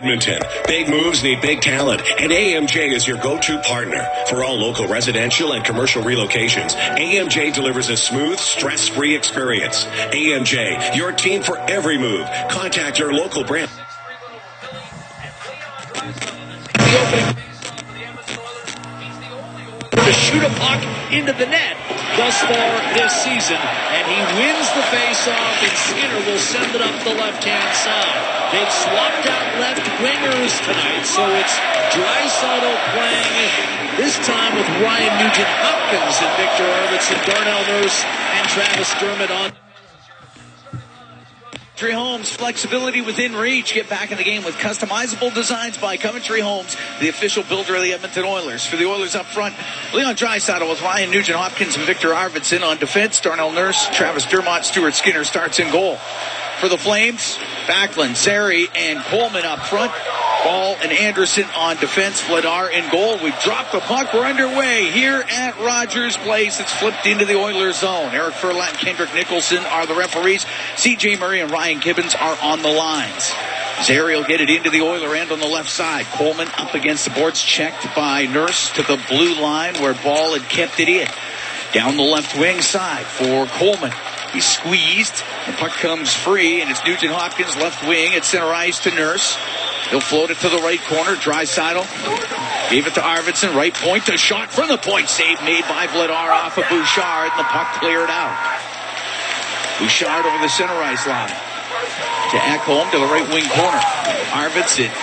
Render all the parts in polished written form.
Edmonton. Big moves need big talent, and AMJ is your go-to partner for all local residential and commercial relocations. AMJ delivers a smooth, stress-free experience. AMJ, your team for every move. Contact your local branch. To shoot a puck into the net thus far this season, and he wins the face-off, and Skinner will send it up the left-hand side. They've swapped out left wingers tonight, so it's Draisaitl playing this time with Ryan Nugent-Hopkins and Victor Arvidsson, Darnell Nurse, and Travis Dermott on. Coventry Homes, flexibility within reach. Get back in the game with customizable designs by Coventry Homes, the official builder of the Edmonton Oilers. For the Oilers up front, Leon Draisaitl with Ryan Nugent-Hopkins and Victor Arvidsson. On defense, Darnell Nurse, Travis Dermott, Stuart Skinner starts in goal. For the Flames, Backlund, Zary, and Coleman up front. Ball and Anderson on defense. Vladar in goal. We've dropped the puck. We're underway here at Rogers Place. It's flipped into the Oilers zone. Eric Furlan and Kendrick Nicholson are the referees. C.J. Murray and Ryan Gibbons are on the lines. Zary will get it into the Oiler end on the left side. Coleman up against the boards, checked by Nurse to the blue line where Ball had kept it in. Down the left wing side for Coleman. He's squeezed. The puck comes free, and it's Nugent-Hopkins left wing at center ice to Nurse. He'll float it to the right corner. Draisaitl gave it to Arvidsson. Right point, a shot from the point. Save made by Vladar off of Bouchard, and the puck cleared out. Bouchard over the center ice line to Ekholm to the right wing corner. Arvidsson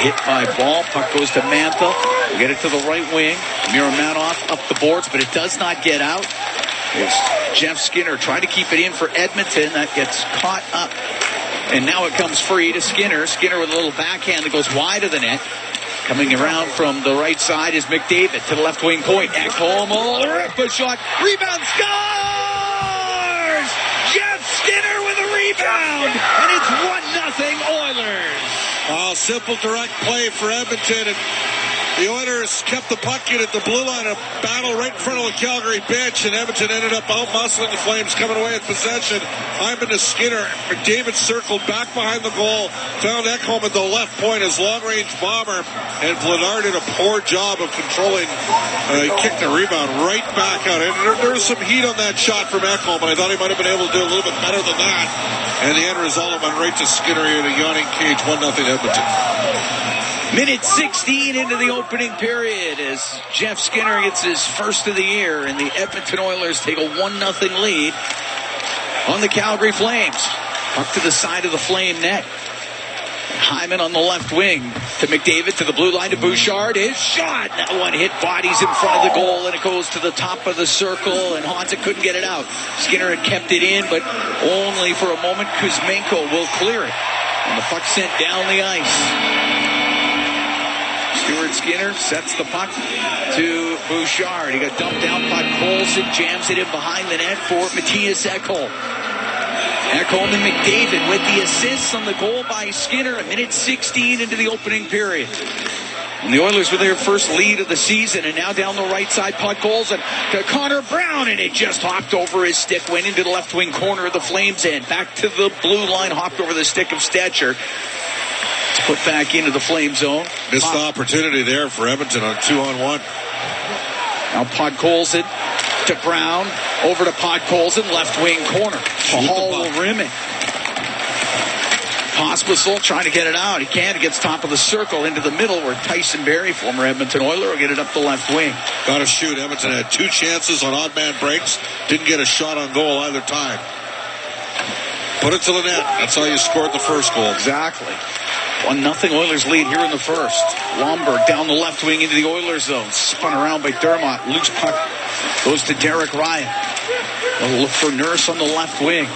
hit by Ball. Puck goes to Mantha. We get it to the right wing. Miromanov up the boards, but it does not get out. There's Jeff Skinner trying to keep it in for Edmonton. That gets caught up. And now it comes free to Skinner. Skinner with a little backhand that goes wide of the net. Coming around from the right side is McDavid to the left wing point. Ekholm, rip a shot. Rebound, scores! Jeff Skinner with a rebound. And it's 1-0 Oilers. Simple direct play for Edmonton. And the Oilers kept the puck in at the blue line, a battle right in front of the Calgary bench, and Edmonton ended up out-muscling the Flames, coming away with possession. Hyman to Skinner. McDavid circled back behind the goal, found Ekholm at the left point, his long-range bomber, and Vladar did a poor job of controlling. He kicked the rebound right back out. And there was some heat on that shot from Ekholm, but I thought he might have been able to do a little bit better than that. And the end result went right to Skinner in a yawning cage, 1-0 Edmonton. Minute 16 into the opening period as Jeff Skinner gets his first of the year, and the Edmonton Oilers take a 1-0 lead on the Calgary Flames. Up to the side of the Flame net. Hyman on the left wing to McDavid to the blue line to Bouchard. His shot. That one hit bodies in front of the goal, and it goes to the top of the circle, and Hansa couldn't get it out. Skinner had kept it in, but only for a moment. Kuzmenko will clear it, and the puck sent down the ice. Stuart Skinner sets the puck to Bouchard. He got dumped down by Colson, jams it in behind the net for Matthias Ekholm. Ekholm and McDavid with the assists on the goal by Skinner at minute 16 into the opening period. And the Oilers with their first lead of the season, and now down the right side, puck goals and to Connor Brown, and it just hopped over his stick, went into the left wing corner of the Flames end. Back to the blue line, hopped over the stick of Stetcher. It's put back into the Flame zone. Missed the opportunity there for Edmonton on 2-on-1. Now Podkolzin to Brown, over to Podkolzin, left wing corner. Hall will rim it. Pospisil trying to get it out. He can't. It gets top of the circle into the middle where Tyson Barrie, former Edmonton Oiler, will get it up the left wing. Got to shoot. Edmonton had 2 chances on odd man breaks. Didn't get a shot on goal either time. Put it to the net. That's how you scored the first goal. Exactly. 1-0 Oilers lead here in the first. Lomberg down the left wing into the Oilers zone. Spun around by Dermott. Loose puck goes to Derek Ryan. They'll look for Nurse on the left wing.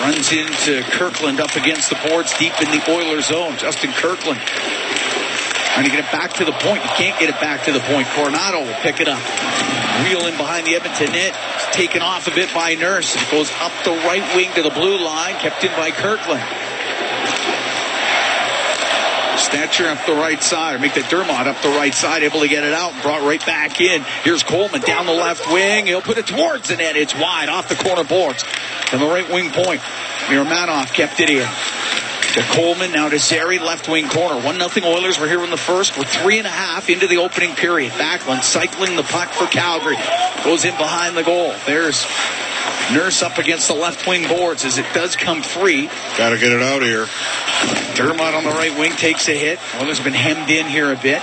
Runs into Kirkland up against the boards deep in the Oilers zone. Justin Kirkland trying to get it back to the point. You can't get it back to the point. Coronado will pick it up. Wheel in behind the Edmonton net. It's taken off a bit by Nurse. It goes up the right wing to the blue line. Kept in by Kirkland. Stetcher up the right side, or make the Dermott up the right side, able to get it out and brought right back in. Here's Coleman down the left wing. He'll put it towards the net. It's wide off the corner boards. And the right wing point. Miromanov kept it in. To Coleman, now to Zary, left wing corner. 1-0 Oilers. We're here in the first. We're 3.5 into the opening period. Backlund cycling the puck for Calgary. Goes in behind the goal. There's Nurse up against the left wing boards as it does come free. Got to get it out here. Dermott on the right wing takes a hit. Oilers have been hemmed in here a bit.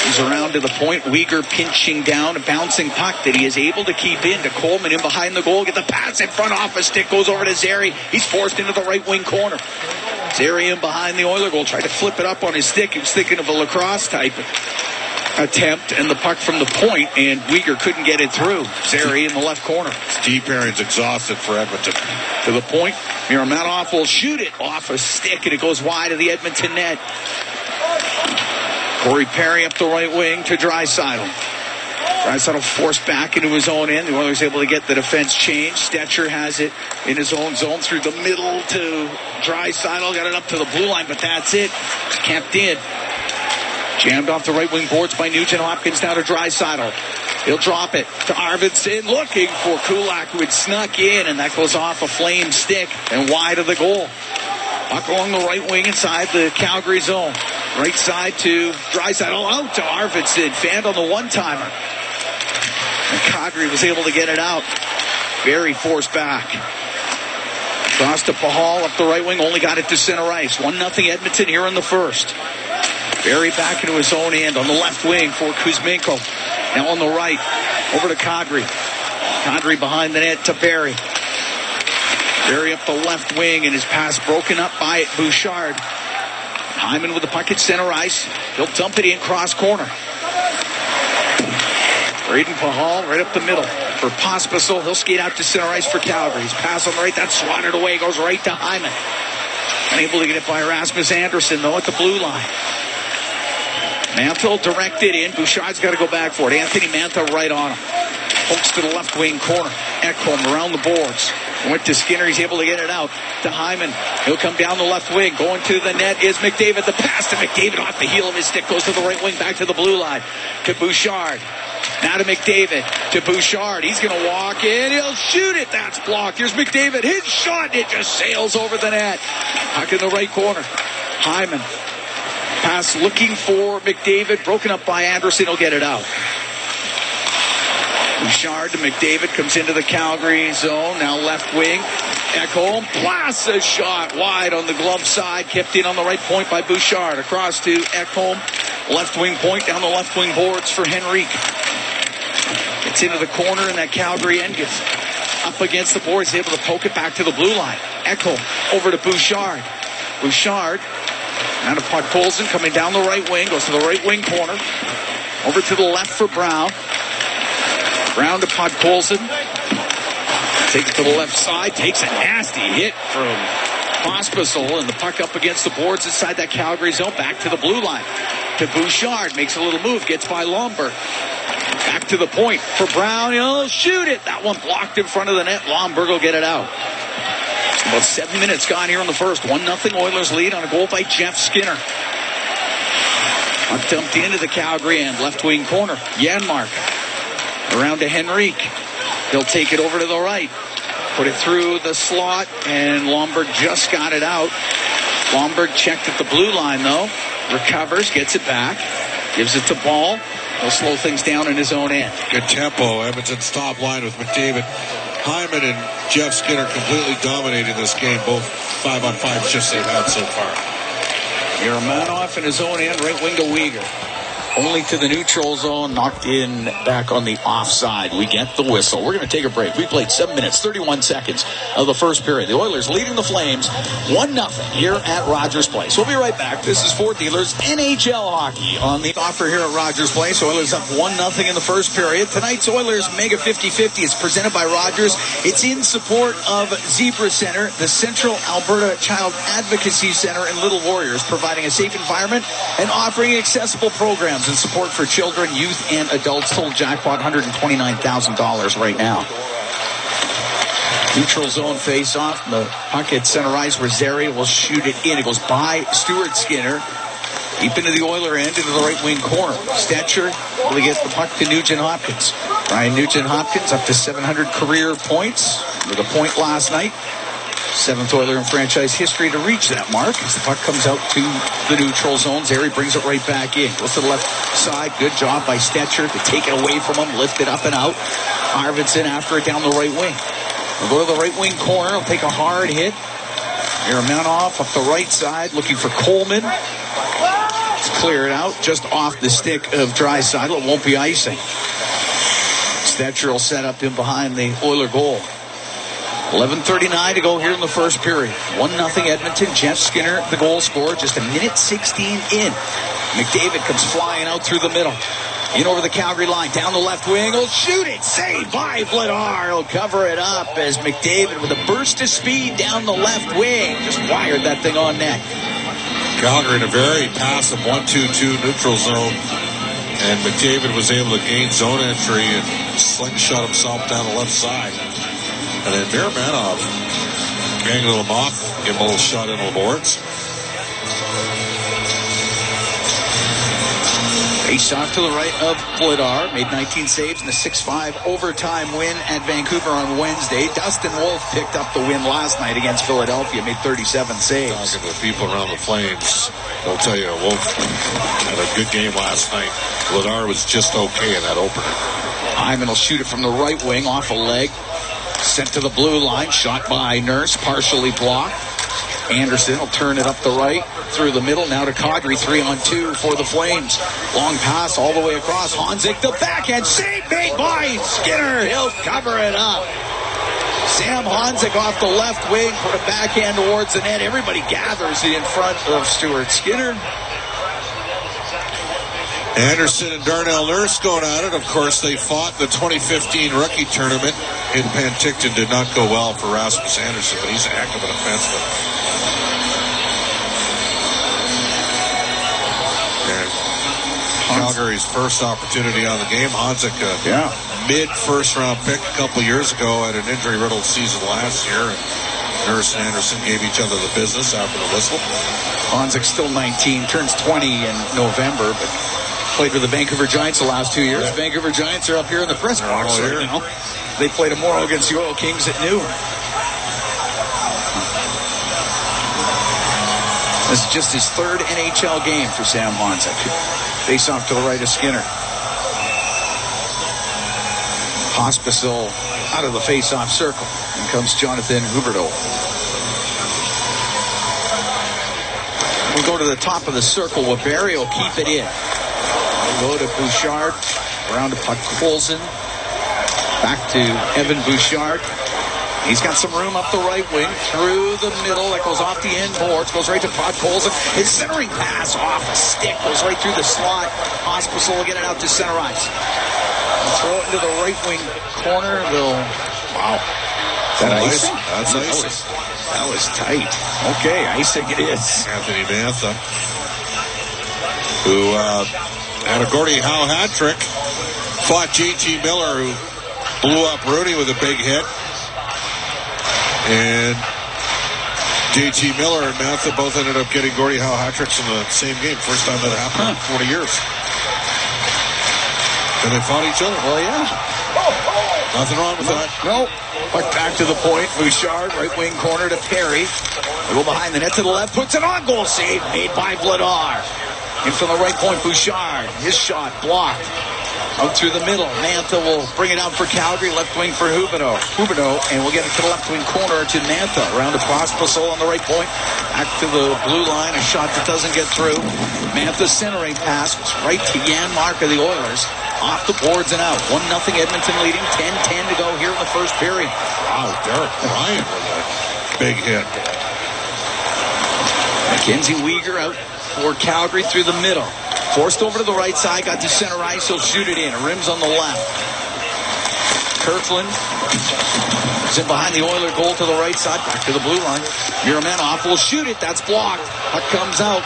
He's around to the point. Uyghur pinching down, a bouncing puck that he is able to keep in to Coleman in behind the goal. Get the pass in front off a stick. Goes over to Zary. He's forced into the right wing corner. Zary in behind the Oiler goal. Tried to flip it up on his stick. He was thinking of a lacrosse type attempt, and the puck from the point, and Uyghur couldn't get it through. Zary in the left corner. Steve Perrin's exhausted for Edmonton. To the point. Miramanoff will shoot it off a stick, and it goes wide of the Edmonton net. Corey Perry up the right wing to Draisaitl. Draisaitl forced back into his own end. The Oilers able to get the defense changed. Stetcher has it in his own zone through the middle to Draisaitl. Got it up to the blue line, but that's it. Kept in. Jammed off the right wing boards by Nugent Hopkins now to Draisaitl. He'll drop it to Arvidsson, looking for Kulak, who had snuck in, and that goes off a flame stick and wide of the goal. Puck along the right wing inside the Calgary zone. Right side to Draisaitl, out to Arvidsson. Fanned on the one-timer. And Calgary was able to get it out. Very forced back. Cross to Pahal up the right wing. Only got it to center ice. 1-0 Edmonton here in the first. Barry back into his own end on the left wing for Kuzmenko. Now on the right. Over to Kadri. Kadri behind the net to Barry. Barry up the left wing, and his pass broken up by Bouchard. Hyman with the puck at center ice. He'll dump it in cross corner. Braden Pahal right up the middle for Pospisil. He'll skate out to center ice for Calgary. His pass on the right, that's swatted away. Goes right to Hyman. Unable to get it by Rasmus Andersson, though, at the blue line. Mantha directed in. Bouchard's got to go back for it. Anthony Mantha right on him. Pokes to the left wing corner. Ekholm around the boards. Went to Skinner. He's able to get it out to Hyman. He'll come down the left wing. Going to the net is McDavid. The pass to McDavid off the heel of his stick. Goes to the right wing. Back to the blue line. To Bouchard. Now to McDavid. To Bouchard. He's going to walk in. He'll shoot it. That's blocked. Here's McDavid. His shot. It just sails over the net. Puck in the right corner. Hyman. Pass looking for McDavid. Broken up by Anderson. He'll get it out. Bouchard to McDavid, comes into the Calgary zone, now left wing. Ekholm blasts a shot wide on the glove side, kept in on the right point by Bouchard. Across to Ekholm, left wing point, down the left wing boards for Henrique. Gets into the corner, and that Calgary end gets up against the boards, able to poke it back to the blue line. Ekholm over to Bouchard. Bouchard, now to Podkolzin, coming down the right wing, goes to the right wing corner. Over to the left for Brown. Brown to Podkolzin. Takes it to the left side. Takes a nasty hit from Pospisil, and the puck up against the boards inside that Calgary zone. Back to the blue line. To Bouchard. Makes a little move. Gets by Lomberg. Back to the point for Brown. He'll shoot it. That one blocked in front of the net. Lomberg will get it out. About 7 minutes gone here in the first. 1-0 Oilers lead on a goal by Jeff Skinner. Puck dumped into the Calgary end. Left wing corner. Janmark. Around to Henrique. He'll take it over to the right. Put it through the slot, and Lomberg just got it out. Lomberg checked at the blue line, though. Recovers, gets it back. Gives it to Ball. He'll slow things down in his own end. Good tempo. Edmonton's top line with McDavid. Hyman and Jeff Skinner completely dominating this game. Both 5-on-5 shifts they've had so far. Miramanoff in his own end, right wing to Uyghur. Only to the neutral zone, knocked in back on the offside. We get the whistle. We're going to take a break. We played 7 minutes, 31 seconds of the first period. The Oilers leading the Flames 1-0 here at Rogers Place. We'll be right back. This is Fort Dealers NHL hockey on the offer here at Rogers Place. Oilers up 1-0 in the first period. Tonight's Oilers Mega 50-50 is presented by Rogers. It's in support of Zebra Center, the Central Alberta Child Advocacy Center in Little Warriors, providing a safe environment and offering accessible programs and support for children, youth, and adults. Total jackpot $129,000 right now. Neutral zone face-off. The puck at center ice where Zary will shoot it in. It goes by Stuart Skinner. Deep into the Oiler end, into the right wing corner. Stetcher will get the puck to Nugent Hopkins. Ryan Nugent Hopkins up to 700 career points with a point last night. Seventh Oiler in franchise history to reach that mark as the puck comes out to the neutral zone. Zary brings it right back in. Goes to the left side. Good job by Stetcher to take it away from him. Lift it up and out. Arvidsson after it down the right wing. We'll go to the right wing corner. He'll take a hard hit. Yaramanov up the right side looking for Coleman. It's cleared out just off the stick of Draisaitl. It won't be icing. Stetcher will set up in behind the Oiler goal. 11:39 to go here in the first period. 1-0 Edmonton. Jeff Skinner, the goal scorer, just a minute 16 in. McDavid comes flying out through the middle. In over the Calgary line, down the left wing. He'll shoot it. Saved by Vladar. He'll cover it up as McDavid with a burst of speed down the left wing. Just wired that thing on net. Calgary in a very passive 1-2-2 neutral zone. And McDavid was able to gain zone entry and slingshot himself down the left side. And then Yaramanov angled him off, give him a little shot in the boards. Face off to the right of Vladar. Made 19 saves in the 6-5 overtime win at Vancouver on Wednesday. Dustin Wolf picked up the win last night against Philadelphia. Made 37 saves. Talking to the people around the Flames, they'll tell you Wolf had a good game last night. Vladar was just okay in that opener. Hyman will shoot it from the right wing off a leg. Sent to the blue line. Shot by Nurse. Partially blocked. Anderson will turn it up the right through the middle. Now to Calgary. 3-on-2 for the Flames. Long pass all the way across. Honzik, the backhand save made by Skinner. He'll cover it up. Sam Honzik off the left wing. Put a backhand towards the net. Everybody gathers in front of Stuart Skinner. Anderson and Darnell Nurse going at it. Of course, they fought the 2015 rookie tournament in Penticton. Did not go well for Rasmus Anderson, but he's a heck of a defenseman. And Calgary's first opportunity on the game. Honzik, mid-first round pick a couple years ago, had an injury-riddled season last year. And Nurse and Anderson gave each other the business after the whistle. Honzik's still 19, turns 20 in November, but played with the Vancouver Giants the last 2 years. Yeah. Vancouver Giants are up here in the press box right now. They play tomorrow against the Oil Kings at noon. This is just his third NHL game for Sam Honzik. Face off to the right of Skinner. Hospital out of the face-off circle. And comes Jonathan Huberdeau. We'll go to the top of the circle where Barry will keep it in. We'll go to Bouchard, around to Podkolzin, back to Evan Bouchard. He's got some room up the right wing, through the middle, that goes off the end boards, goes right to Podkolzin. His centering pass off a stick, goes right through the slot. Hospital will get it out to center ice. Throw it into the right wing corner. Wow. That icing? That's icing. That was tight. Okay, icing it is. Anthony Mantha, who had a Gordie Howe hat trick, fought JT Miller, who blew up Rooney with a big hit. And JT Miller and Mantha both ended up getting Gordie Howe hat tricks in the same game. First time that happened in 40 years. And they fought each other. Well, yeah. Nothing wrong with that. No. But back to the point. Bouchard, right wing corner to Perry. They go behind the net to the left. Puts it on. Goal save made by Vladar. In from the right point, Bouchard. His shot blocked. Out through the middle. Mantha will bring it out for Calgary. Left wing for Huberdeau. And we'll get it to the left wing corner to Mantha. Around to Pospisil on the right point. Back to the blue line. A shot that doesn't get through. Mantha's centering pass was right to Jan Mark of the Oilers. Off the boards and out. 1-0 Edmonton leading. 10-10 to go here in the first period. Wow, Derek Ryan with a big hit. Mackenzie Weegar out for Calgary through the middle. Forced over to the right side. Got to center ice. He'll shoot it in. Rims on the left. Kirkland is in behind the Oiler goal to the right side. Back to the blue line. Yaramanov will shoot it. That's blocked. Puck comes out.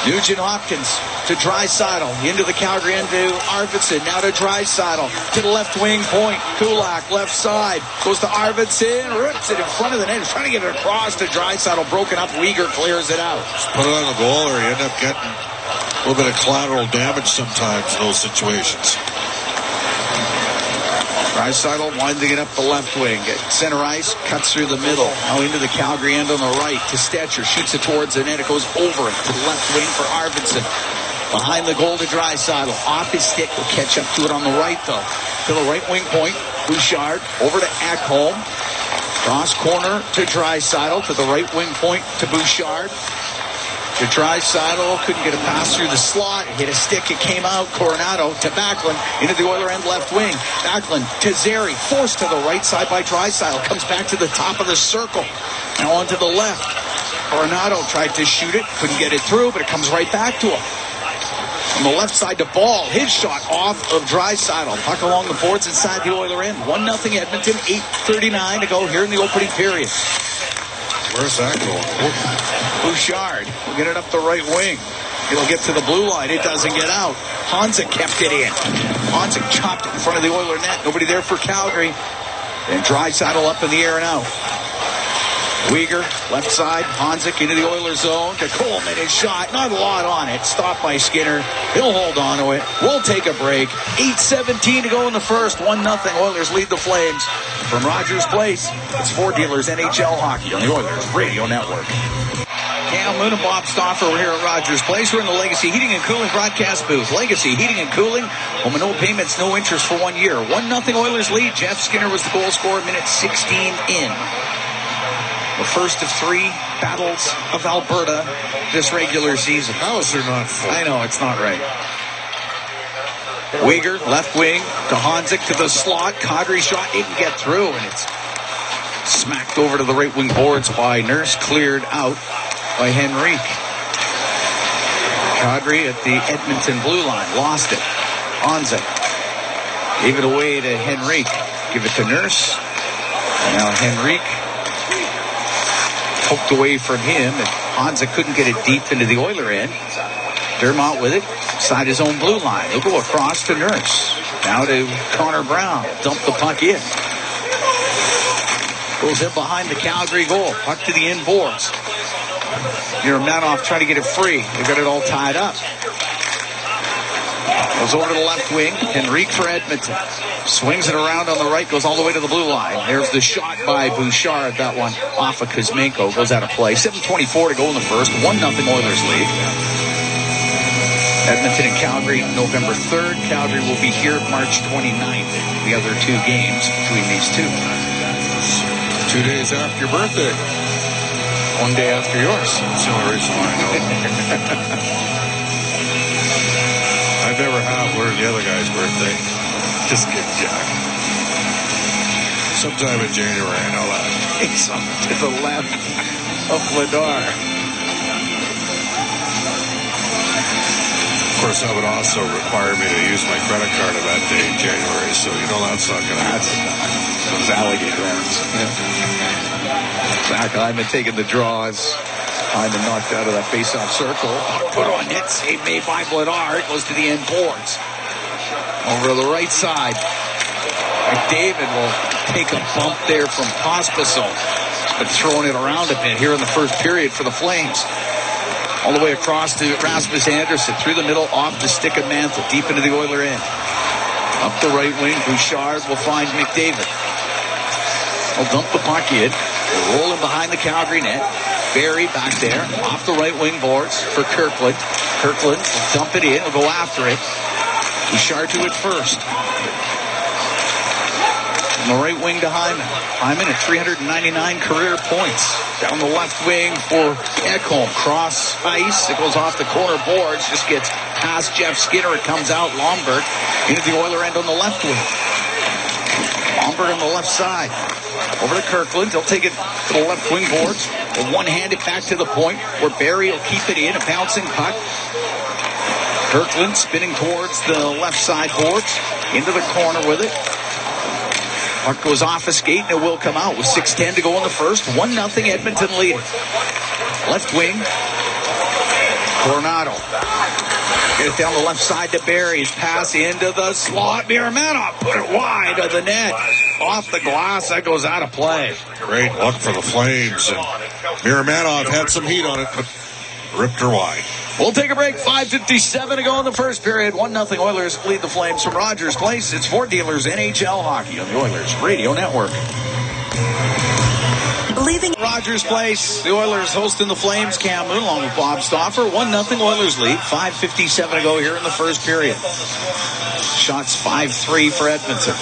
Nugent Hopkins to Draisaitl. Into the Calgary end to Arvidsson. Now to Draisaitl. To the left wing point. Kulak, left side. Goes to Arvidsson. Rips it in front of the net. He's trying to get it across to Draisaitl. Broken up. Weegar clears it out. Just put it on the goal or you end up getting a little bit of collateral damage sometimes in those situations. Draisaitl winding it up the left wing. At center ice, cuts through the middle. Now into the Calgary end on the right to Stetcher. Shoots it towards the net. It goes over it to the left wing for Arvidsson. Behind the goal to Draisaitl. Off his stick. Will catch up to it on the right, though. To the right wing point. Bouchard over to Ekholm. Cross corner to Draisaitl. To the right wing point to Bouchard. To Draisaitl, couldn't get a pass through the slot. Hit a stick, it came out. Coronado to Backlund, into the Oiler end left wing. Backlund to Zary, forced to the right side by Draisaitl. Comes back to the top of the circle. Now on to the left. Coronado tried to shoot it, couldn't get it through, but it comes right back to him. On the left side to Ball, his shot off of Draisaitl. Puck along the boards inside the Oiler end. 1-0 Edmonton, 8:39 to go here in the opening period. Where's that going? Bouchard will get it up the right wing. It'll get to the blue line. It doesn't get out. Hanzik kept it in. Hanzik chopped it in front of the Oiler net. Nobody there for Calgary. And Draisaitl up in the air and out. Weegar, left side. Hanzik into the Oiler zone. To Coleman, his shot. Not a lot on it. Stopped by Skinner. He'll hold on to it. We'll take a break. 8:17 to go in the first. 1-0. Oilers lead the Flames. From Rogers Place, it's Ford Dealers NHL Hockey on the Oilers Radio Network. Cam Moon and Bob Stauffer, we're here at Rogers Place. We're in the Legacy Heating and Cooling broadcast booth. Legacy Heating and Cooling, home and no payments, no interest for 1 year. 1-0 Oilers lead. Jeff Skinner was the goal scorer, minute 16 in. The first of 3 battles of Alberta this regular season. How is there not 4? I know, it's not right. Weegar, left wing, to Hanzik, to the slot. Kadri shot didn't get through, and it's smacked over to the right wing boards by Nurse, cleared out by Henrique. Kadri at the Edmonton blue line, lost it. Hanzik gave it away to Henrique. Give it to Nurse. And now Henrique poked away from him, and Hanzik couldn't get it deep into the Oiler end. Dermott with it, side his own blue line. He'll go across to Nurse. Now to Connor Brown. Dump the puck in. Goes in behind the Calgary goal. Puck to the in boards. Manoff trying to get it free. They got it all tied up. Goes over to the left wing. Henrique for Edmonton. Swings it around on the right. Goes all the way to the blue line. There's the shot by Bouchard. That one off of Kuzmenko. Goes out of play. 7:24 to go in the first. 1-0 Oilers lead. Edmonton and Calgary, November 3rd. Calgary will be here March 29th. The other 2 games between these two. 2 days after your birthday. 1 day after yours. That's the only reason why I know. I've never had learned the other guy's birthday. Just kidding, Jack. Sometime in January, I know that. It's up to the left of Vladar. Of course, that would also require me to use my credit card on that day in January, so you know that's not going to happen. Those alligator arms. Exactly. I've been taking the draws. I've been knocked out of that face-off circle. Put on net, save made by Vladar. It goes to the end boards. Over to the right side. McDavid will take a bump there from Pospisil. But throwing it around a bit here in the first period for the Flames. All the way across to Rasmus Andersson. Through the middle, off the stick of Mantle. Deep into the Oiler end. Up the right wing, Bouchard will find McDavid. He'll dump the puck in. They'll roll him behind the Calgary net. Barry back there. Off the right wing boards for Kirkland. Kirkland will dump it in. He'll go after it. Bouchard to it first. On the right wing to Hyman. Hyman at 399 career points. Down the left wing for Ekholm. Cross ice. It goes off the corner boards. Just gets past Jeff Skinner. It comes out. Lomberg into the Oiler end on the left wing. Lomberg on the left side. Over to Kirkland. He'll take it to the left wing boards. With one hand it back to the point where Barry will keep it in. A bouncing puck. Kirkland spinning towards the left side boards. Into the corner with it. Puck goes off a skate and it will come out with 6:10 to go in the first. 1-0 Edmonton leading. Left wing. Coronado. Get it down the left side to Barry. His pass into the slot. Miramanoff put it wide of the net. Off the glass. That goes out of play. Great luck for the Flames. And Miramanoff had some heat on it, but ripped her wide. We'll take a break. 5:57 to go in the first period. 1-0 Oilers lead the Flames from Rogers Place. It's Ford Dealers NHL Hockey on the Oilers Radio Network. Believing Rogers Place, the Oilers hosting the Flames. Cam Moon along with Bob Stauffer. 1-0 Oilers lead. 5:57 to go here in the first period. Shots 5-3 for Edmonton.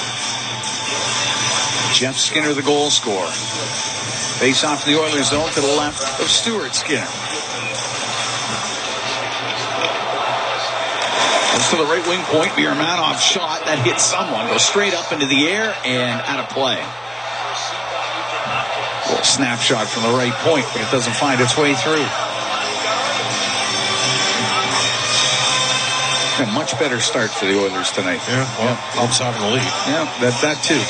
Jeff Skinner, the goal scorer. Face off the Oilers zone to the left of Stuart Skinner. Goes to the right wing point. Miramanov shot that hits someone. Goes straight up into the air and out of play. A little snapshot from the right point, but it doesn't find its way through. A much better start for the Oilers tonight. Yeah, well, helps having the lead. Yeah, that too.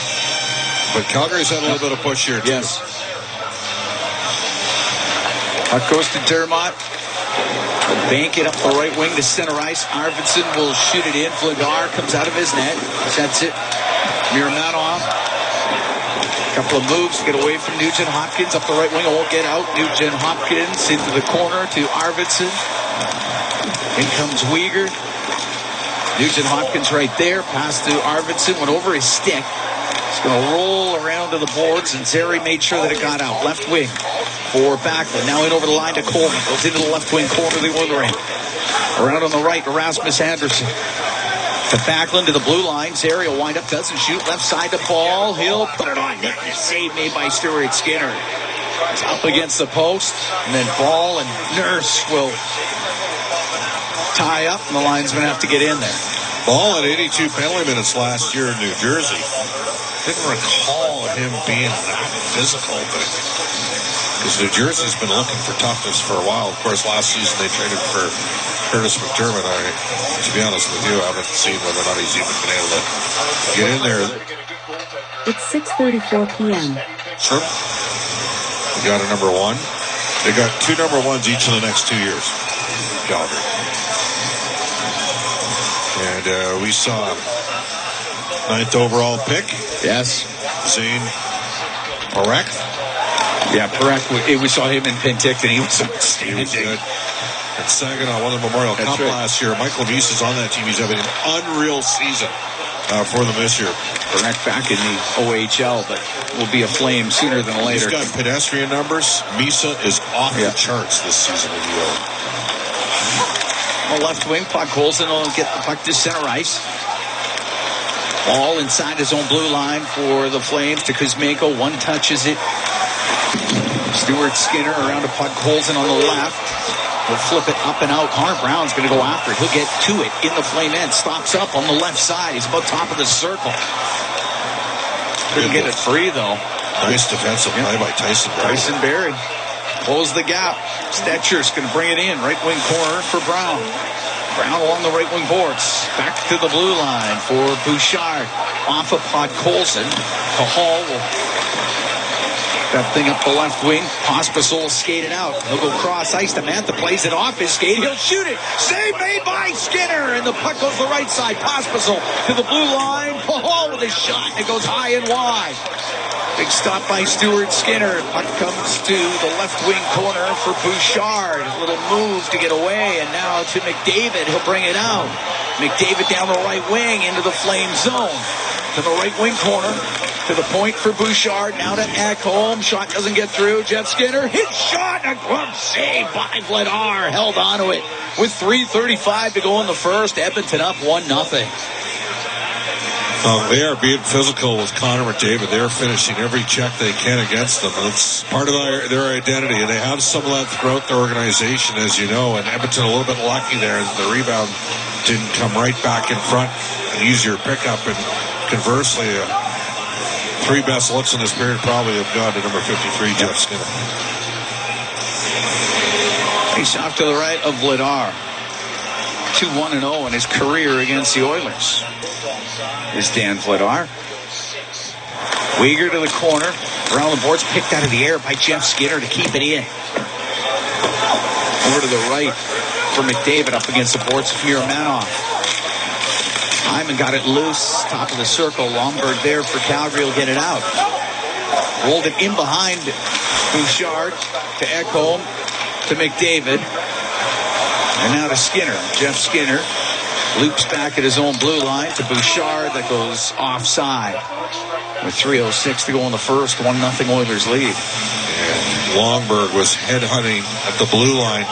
But Calgary's had a little bit of push here, too. Yes. Puck goes to Dermott. Bank it up the right wing to center ice. Arvidsson will shoot it in. Vladar comes out of his net. Sets it. Miramanov. Couple of moves to get away from Nugent Hopkins up the right wing. Won't get out. Nugent Hopkins into the corner to Arvidsson. In comes Weegar. Nugent Hopkins right there. Pass to Arvidsson. Went over his stick. It's going to roll around to the boards, and Zary made sure that it got out. Left wing for Backlund. Now in over the line to Coleman. Goes into the left wing corner of the Oiler end. Around on the right, Erasmus Anderson. To Backlund to the blue line. Zary will wind up, doesn't shoot. Left side to Ball. He'll put it on net. Save made by Stuart Skinner. It's up against the post. And then Ball and Nurse will tie up, and the linesmen have to get in there. Ball at 82 penalty minutes last year in New Jersey. Didn't recall him being that physical, but because New Jersey's been looking for toughness for a while. Of course, last season they traded for Curtis McDermott. To be honest with you, I haven't seen whether or not he's even been able to get in there. it's 6:34 p.m. Sure. We got a number one. They got two number ones each of the next 2 years. Calgary. And we saw 9th overall pick. Yes. Zane Parekh. Yeah, Parekh. We saw him in Penticton. He was outstanding. He was good. At Saginaw won the Memorial Cup last year. Michael Weiss is on that team. He's having an unreal season for them this year. Parekh back in the OHL, but will be a Flame sooner than later. He's got pedestrian numbers. Misa is off the charts this season in the O. On left wing, puck Colson will get the puck to center ice. Ball inside his own blue line for the Flames to Kuzmenko. One touches it. Stuart Skinner around to puck Colson on the left. He'll flip it up and out. Connor Brown's going to go after it. He'll get to it in the Flame end. Stops up on the left side. He's about top of the circle. Couldn't get it free, though. Nice defensive play by Tyson Barrie. Tyson Barrie. Close the gap. Stetcher's going to bring it in. Right wing corner for Brown. Brown along the right wing boards. Back to the blue line for Bouchard. Off of Pod Colson. Hall will that thing up the left wing. Pospisil skated out. He'll go cross ice. Mantha plays it off his skate. He'll shoot it. Save made by Skinner. And the puck goes the right side. Pospisil to the blue line. Hall with a shot. It goes high and wide. Big stop by Stuart Skinner. Puck comes to the left wing corner for Bouchard. A little move to get away, and now to McDavid. He'll bring it out. McDavid down the right wing into the Flame zone. To the right wing corner. To the point for Bouchard. Now to Ekholm. Shot doesn't get through. Jeff Skinner. Hit shot. A glove save by Vladar. Held onto it with 3:35 to go in the first. Edmonton up 1-0. They are being physical with Connor McDavid. They're finishing every check they can against them. It's part of their identity, and they have some of that throughout their organization, as you know. And Edmonton a little bit lucky there. The rebound didn't come right back in front. An easier pickup, and conversely, three best looks in this period probably have gone to number 53, Jeff Skinner. Face off to the right of Vladar. 2-1-0 in his career against the Oilers. Is Dan Vladar. Weegar to the corner. Around the boards, picked out of the air by Jeff Skinner to keep it in. Over to the right for McDavid up against the boards of Miramanov. Hyman got it loose. Top of the circle. Lomberg there for Calgary will get it out. Rolled it in behind Bouchard to Ekholm to McDavid. And now to Skinner. Jeff Skinner loops back at his own blue line to Bouchard that goes offside. With 3:06 to go in the first, 1-0 Oilers lead. And Longberg was headhunting at the blue line.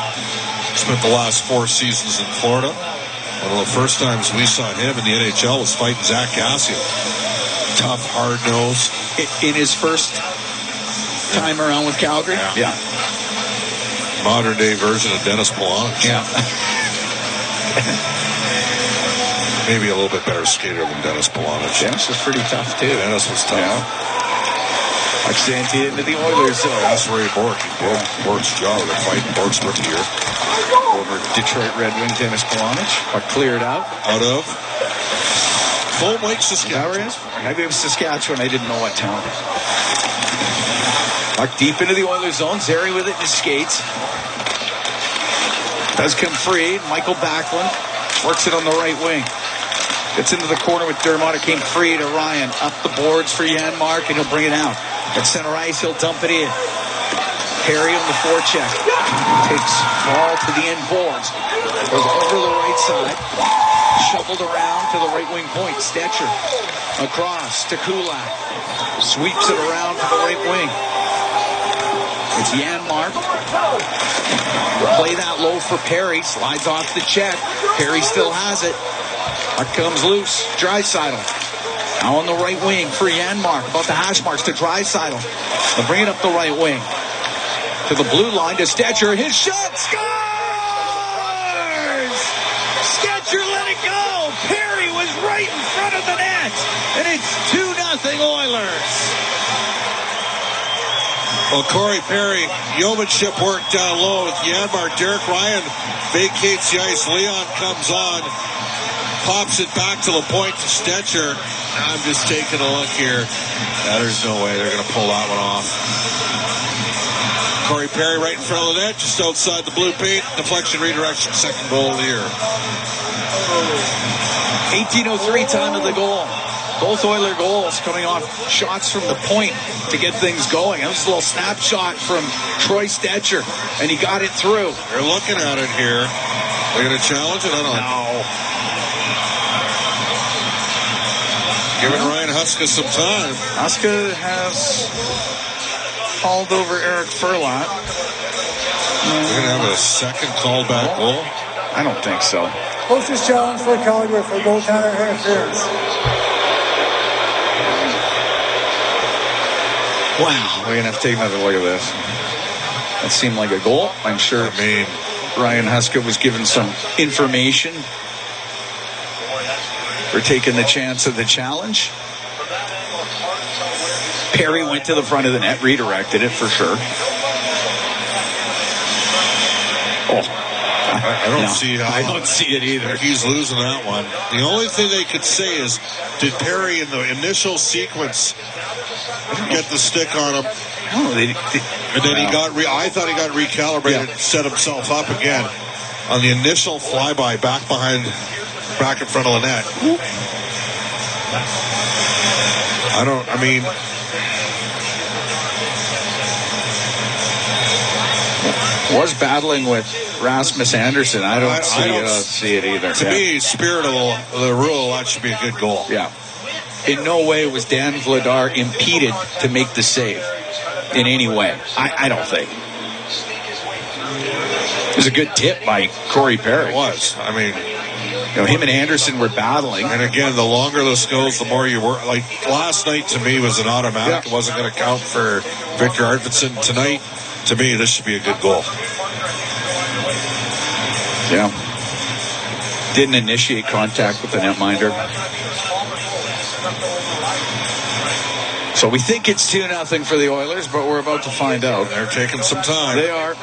Spent the last 4 seasons in Florida. One of the first times we saw him in the NHL was fighting Zach Cassian. Tough, hard-nosed. In his first time around with Calgary? Yeah. Modern-day version of Dennis Polonic. Yeah. Maybe a little bit better skater than Dennis Polonic. Dennis was pretty tough, too. Dennis was tough. Yeah. Like Santy into the Oilers. That's Ray Bork. Bork's job of the fight. Bork's rookie year. Over Detroit Red Wings, Dennis Polonic. Cleared out. Out of Full Lake, Saskatchewan. Maybe it was Saskatchewan. I didn't know what town. Puck deep into the Oilers zone. Zary with it in his skates. Does come free. Michael Backlund works it on the right wing. Gets into the corner with Dermott. It came free to Ryan. Up the boards for Janmark, and he'll bring it out. At center ice, he'll dump it in. Perry on the forecheck. Takes ball to the end boards. Goes over the right side. Shoveled around to the right wing point. Stetcher across to Kulak. Sweeps it around to the right wing. It's Janmark. Play that low for Perry. Slides off the check. Perry still has it. Puck comes loose. Draisaitl. Now on the right wing for Janmark. About the hash marks to Draisaitl. They'll bring it up the right wing. To the blue line to Stetcher. His shot scores! Stetcher let it go. Perry was right in front of the net. And it's 2-0 Oilers. Well, Corey Perry, yeomanship work down low with Janmark. Derek Ryan vacates the ice. Leon comes on. Pops it back to the point to Stetcher. I'm just taking a look here. There's no way they're going to pull that one off. Corey Perry right in front of the net, just outside the blue paint. Deflection redirection, second goal of the year. 18:03 time of the goal. Both Oiler goals coming off shots from the point to get things going. That was a little snapshot from Troy Stetcher, and he got it through. They're looking at it here. They're going to challenge it? I don't know. No. Giving Ryan Huska some time. Huska has called over Eric Furlot. They're going to have a second called back goal? I don't think so. Closest challenge for Calgary for goaltender interference. Wow, we're going to have to take another look at this. That seemed like a goal. I'm sure Ryan Huska was given some information for taking the chance of the challenge. Perry went to the front of the net, redirected it for sure. I don't see how. I don't see it either. He's losing that one. The only thing they could say is, did Perry in the initial sequence get the stick on him? No, and then he got. I thought he got recalibrated and set himself up again on the initial flyby back in front of the net. Was battling with Rasmus Anderson. I don't see it either. To me, spirit of the rule, that should be a good goal. Yeah. In no way was Dan Vladar impeded to make the save in any way. I don't think. It was a good tip by Corey Perry. It was. I mean, him and Anderson were battling. And again, the longer this goes, the more you work. Like last night, to me, was an automatic. Yeah. It wasn't going to count for Victor Arvidsson. Tonight, to me, this should be a good goal. Yeah. Didn't initiate contact with the netminder. So we think it's 2-0 for the Oilers, but we're about to find out. They're taking some time. They are.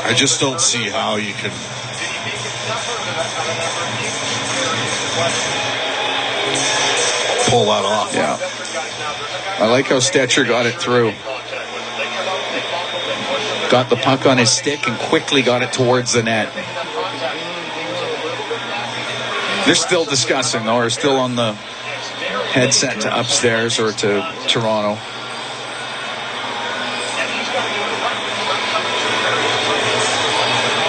I just don't see how you can pull that off. Yeah. I like how Stetcher got it through. Got the puck on his stick and quickly got it towards the net. They're still discussing, though, or still on the headset to upstairs or to Toronto.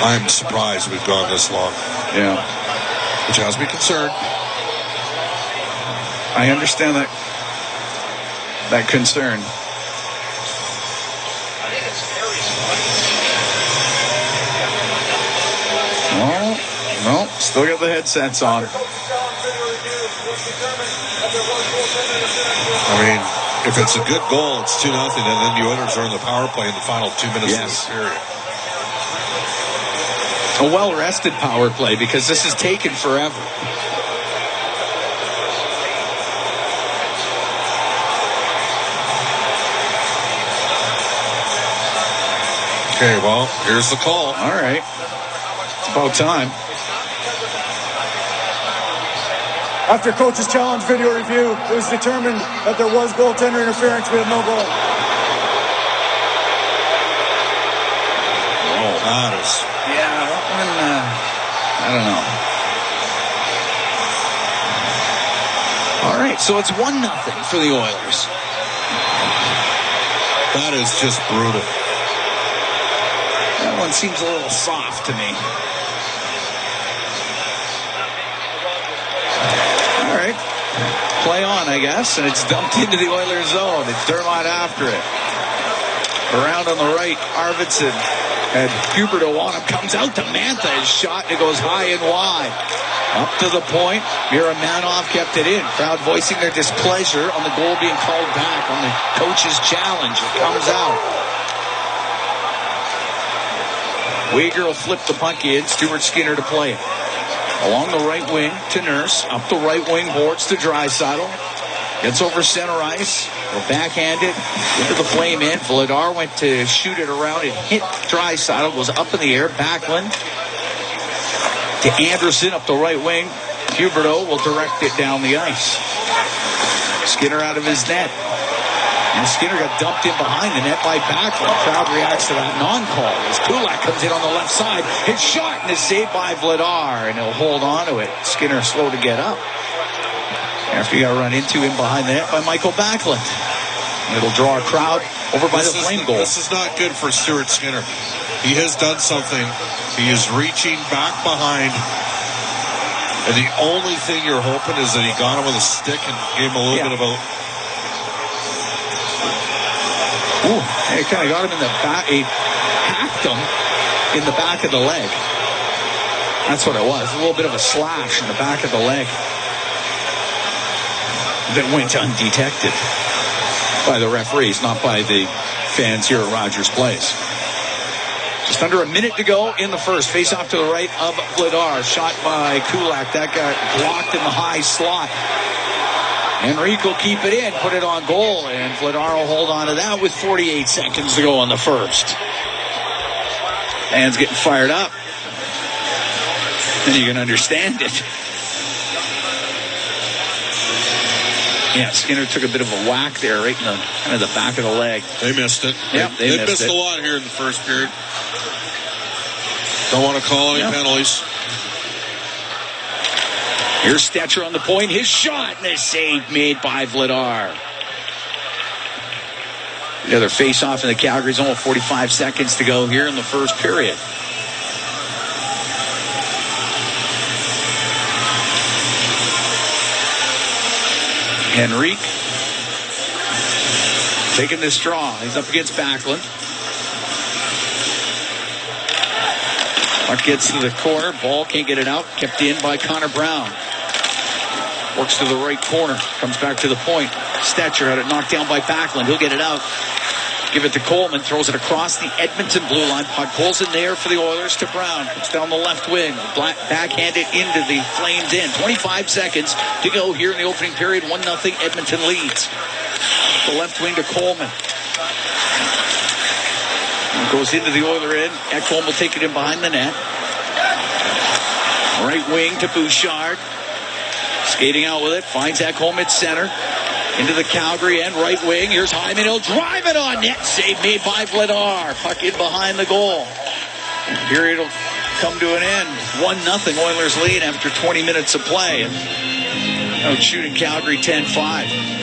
I'm surprised we've gone this long. Yeah. Which has me concerned. I understand that concern. No, still got the headsets on. I mean, if it's a good goal, it's 2-0, and then the Oilers are in the power play in the final 2 minutes of the period. A well-rested power play, because this has taken forever. Okay, well, here's the call. All right. It's about time. After coach's challenge video review, it was determined that there was goaltender interference. We have no goal. Oh, that is. Yeah, that one, I don't know. All right, so it's 1-0 for the Oilers. That is just brutal. That one seems a little soft to me. All right. Play on, I guess, and it's dumped into the Oilers zone. It's Dermott after it. Around on the right, Arvidsson and Huberdeau on him. Comes out to Mantha. His shot, it goes high and wide. Up to the point. Miramanov kept it in. Crowd voicing their displeasure on the goal being called back on the coach's challenge. It comes out. Weegar will flip the puck in. Stuart Skinner to play it. Along the right wing to Nurse. Up the right wing boards to Draisaitl. Gets over center ice. Will backhand it into the flame in. Vladar went to shoot it around. It hit Draisaitl. Goes up in the air. Backlund to Anderson up the right wing. Huberdeau will direct it down the ice. Skinner out of his net. And Skinner got dumped in behind the net by Backlund. Crowd reacts to that non-call as Kulak comes in on the left side. His shot and is saved by Vladar, and he'll hold on to it. Skinner slow to get up. After he got run into him behind the net by Michael Backlund. It'll draw a crowd over by the flame goal. This is not good for Stuart Skinner. He has done something. He is reaching back behind. And the only thing you're hoping is that he got him with a stick and gave him a little bit of a... Ooh, he kind of got him in the back. He hacked him in the back of the leg. That's what it was. A little bit of a slash in the back of the leg that went undetected by the referees, not by the fans here at Rogers Place. Just under a minute to go in the first. Face off to the right of Vladar. Shot by Kulak. That got blocked in the high slot. Henrique will keep it in, put it on goal, and Vladar will hold on to that with 48 seconds to go in the first. Fans getting fired up. And you can understand it. Yeah, Skinner took a bit of a whack there right in the kind of the back of the leg. They missed it. Yep, they missed a lot here in the first period. Don't want to call any penalties. Here's Stetcher on the point. His shot and a save made by Vladar. The other face-off in the Calgary zone. 45 seconds to go here in the first period. Henrique taking this draw. He's up against Backlund. Puck gets to the corner. Ball can't get it out. Kept in by Connor Brown. Works to the right corner. Comes back to the point. Stetcher had it knocked down by Backlund. He'll get it out. Give it to Coleman. Throws it across the Edmonton blue line. Puck pulls in there for the Oilers to Brown. Comes down the left wing. Backhanded into the Flames in. 25 seconds to go here in the opening period. 1-0 Edmonton leads. The left wing to Coleman. Goes into the Oiler end. Ekholm will take it in behind the net. Right wing to Bouchard. Skating out with it. Finds Ekholm at center. Into the Calgary end. Right wing. Here's Hyman. He'll drive it on net. Save made by Vladar. Puck in behind the goal. Period will come to an end. 1-0 Oilers lead after 20 minutes of play. And out shooting Calgary 10-5.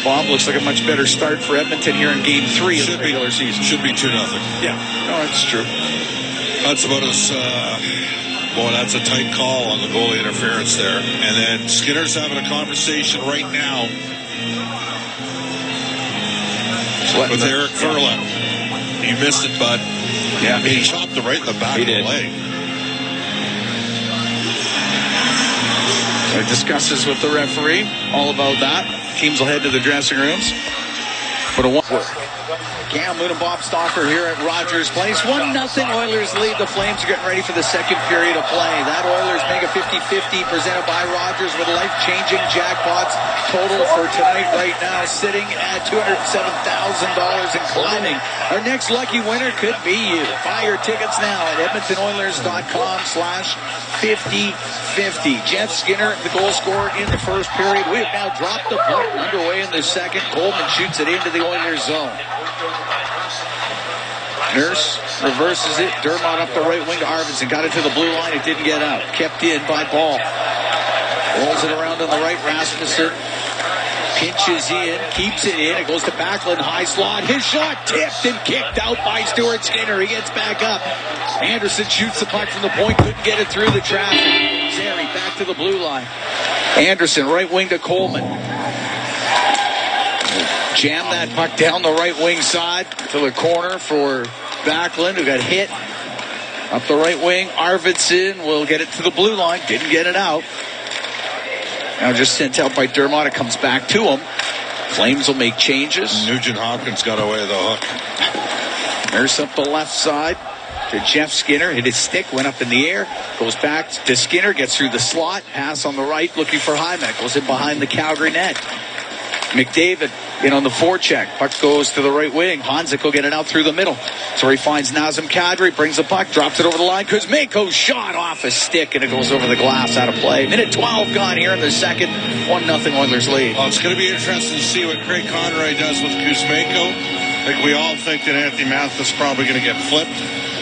Bob, looks like a much better start for Edmonton here in Game 3 of the regular season. Should be 2-0. Yeah. No, that's true. That's about as, that's a tight call on the goalie interference there. And then Skinner's having a conversation right now with Eric Furlan. You missed it, bud. Yeah, he chopped it right in the back of the leg. So he discusses with the referee all about that. Teams will head to the dressing rooms. But a one-work. Cam Moon and Bob Stauffer here at Rogers Place. 1-0 Oilers lead. The Flames are getting ready for the second period of play. That Oilers Mega 50-50 presented by Rogers with life-changing jackpots. Total for tonight right now sitting at $207,000 and climbing. Our next lucky winner could be you. Buy your tickets now at EdmontonOilers.com/50-50. Jeff Skinner, the goal scorer in the first period. We have now dropped the puck underway in the second. Coleman shoots it into the Oilers zone. Nurse reverses it. Dermott up the right wing to Arvidsson. Got it to the blue line. It didn't get out. Kept in by Ball. Rolls it around on the right. Rasmussen pinches in. Keeps it in. It goes to Backlund. High slot. His shot tipped and kicked out by Stuart Skinner. He gets back up. Anderson shoots the puck from the point. Couldn't get it through the traffic. Zary back to the blue line. Anderson right wing to Coleman. Jam that puck down the right wing side to the corner for Backlund, who got hit up the right wing. Arvidsson will get it to the blue line. Didn't get it out. Now just sent out by Dermott. It comes back to him. Flames will make changes. Nugent Hopkins got away the hook. Nurse up the left side to Jeff Skinner. Hit his stick, went up in the air. Goes back to Skinner, gets through the slot. Pass on the right, looking for Hyman. Goes in behind the Calgary net. McDavid in on the forecheck. Puck goes to the right wing. Hanzik will get it out through the middle. So he finds Nazem Kadri, brings the puck, drops it over the line. Kuzmenko's shot off a stick, and it goes over the glass, out of play. Minute 12 gone here in the second. 1-0 Oilers lead. Well, it's going to be interesting to see what Craig Conroy does with Kuzmenko. I think we all think that Anthony Mathis is probably going to get flipped.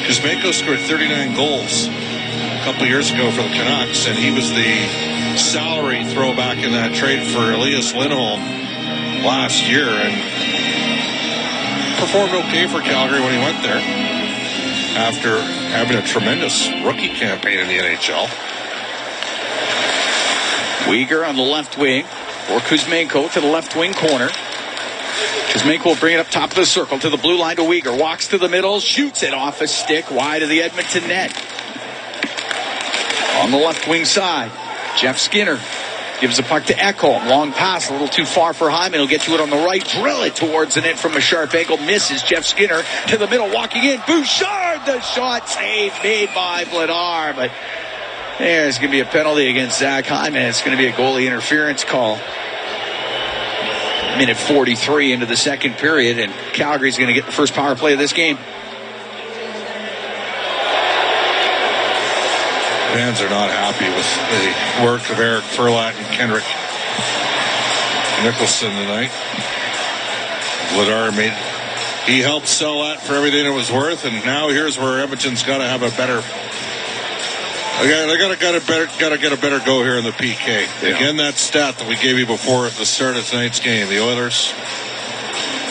Kuzmenko scored 39 goals a couple of years ago for the Canucks, and he was the salary throwback in that trade for Elias Lindholm last year, and performed okay for Calgary when he went there after having a tremendous rookie campaign in the NHL. Uyghur on the left wing, or Kuzmenko to the left wing corner. Kuzmenko will bring it up top of the circle to the blue line to Uyghur. Walks to the middle, shoots it off a stick wide of the Edmonton net. On the left wing side, Jeff Skinner gives the puck to Ekholm. Long pass, a little too far for Hyman. He'll get to it on the right. Drill it towards the net from a sharp angle. Misses. Jeff Skinner to the middle, walking in. Bouchard, the shot save made by Vladar. But there's going to be a penalty against Zach Hyman. It's going to be a goalie interference call. Minute 43 into the second period, and Calgary's going to get the first power play of this game. Fans are not happy with the work of Eric Furlan and Kendrick Nicholson tonight. Vladar he helped sell that for everything it was worth, and now here's where Edmonton's got to have a better. They got to get a better go here in the PK. Yeah. Again, that stat that we gave you before at the start of tonight's game. The Oilers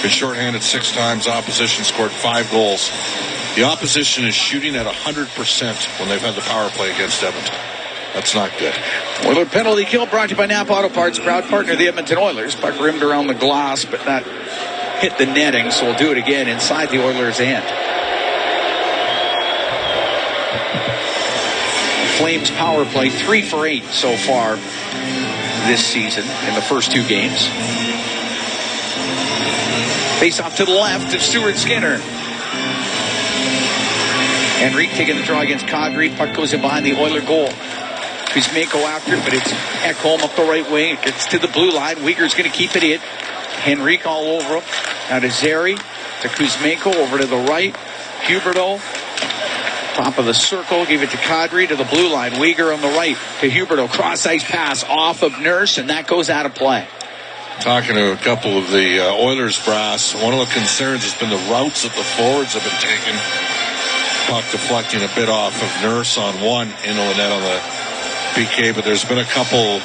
been shorthanded 6 times. Opposition scored 5 goals. The opposition is shooting at 100% when they've had the power play against Edmonton. That's not good. Oiler penalty kill brought to you by Napa Auto Parts, proud partner of the Edmonton Oilers. Puck rimmed around the glass, but not hit the netting, so we'll do it again inside the Oilers' end. Flames power play 3 for 8 so far this season in the first 2 games. Face off to the left of Stuart Skinner. Henrique taking the draw against Kadri. Puck goes in behind the Oiler goal. Kuzmenko after it, but it's Ekholm up the right wing. It gets to the blue line. Uyghur's going to keep it in. Henrique all over him. Now to Zary, to Kuzmenko, over to the right. Huberdeau, top of the circle, give it to Kadri to the blue line. Uyghur on the right to Huberdeau. Cross-ice pass off of Nurse, and that goes out of play. Talking to a couple of the Oilers brass, one of the concerns has been the routes that the forwards have been taking. Puck deflecting a bit off of Nurse on one into the net on the PK, but there's been a couple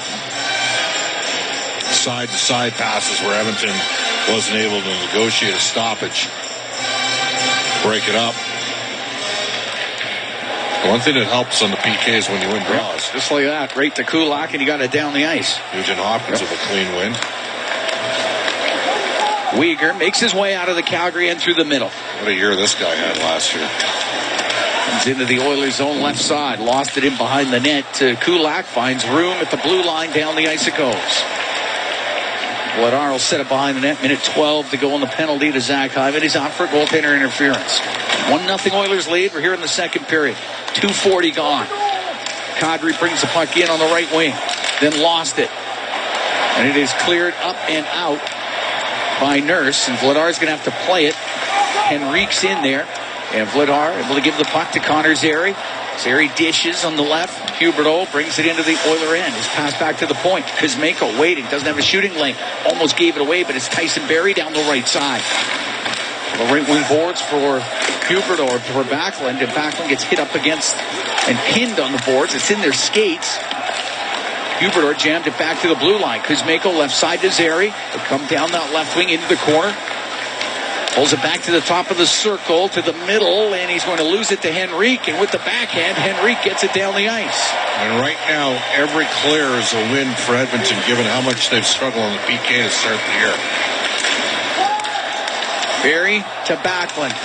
side-to-side passes where Edmonton wasn't able to negotiate a stoppage, break it up. One thing that helps on the PK is when you win draws. Just like that, right to Kulak, and he got it down the ice. Nugent Hopkins with a clean win. Weegar makes his way out of the Calgary end through the middle. What a year this guy had last year. Comes into the Oilers' zone left side. Lost it in behind the net to Kulak. Finds room at the blue line. Down the ice it goes. Vladar will set it behind the net. Minute 12 to go on the penalty to Zach Hyman. He's out for goaltender interference. 1-0 Oilers lead. We're here in the second period. 2:40 gone. Kadri brings the puck in on the right wing. Then lost it. And it is cleared up and out by Nurse. And Vladar's going to have to play it. Henrique's in there. And Vladar able to give the puck to Connor Zary. Zary dishes on the left. Huberdeau brings it into the Oiler end. His pass back to the point. Kuzmenko waiting. Doesn't have a shooting lane. Almost gave it away, but it's Tyson Barrie down the right side. The right wing boards for Huberdeau for Backlund. And Backlund gets hit up against and pinned on the boards. It's in their skates. Huberdeau jammed it back to the blue line. Kuzmenko left side to Zary. He'll come down that left wing into the corner. Pulls it back to the top of the circle, to the middle, and he's going to lose it to Henrique. And with the backhand, Henrique gets it down the ice. And right now, every clear is a win for Edmonton, given how much they've struggled on the PK to start the year. Barrie to Backlund.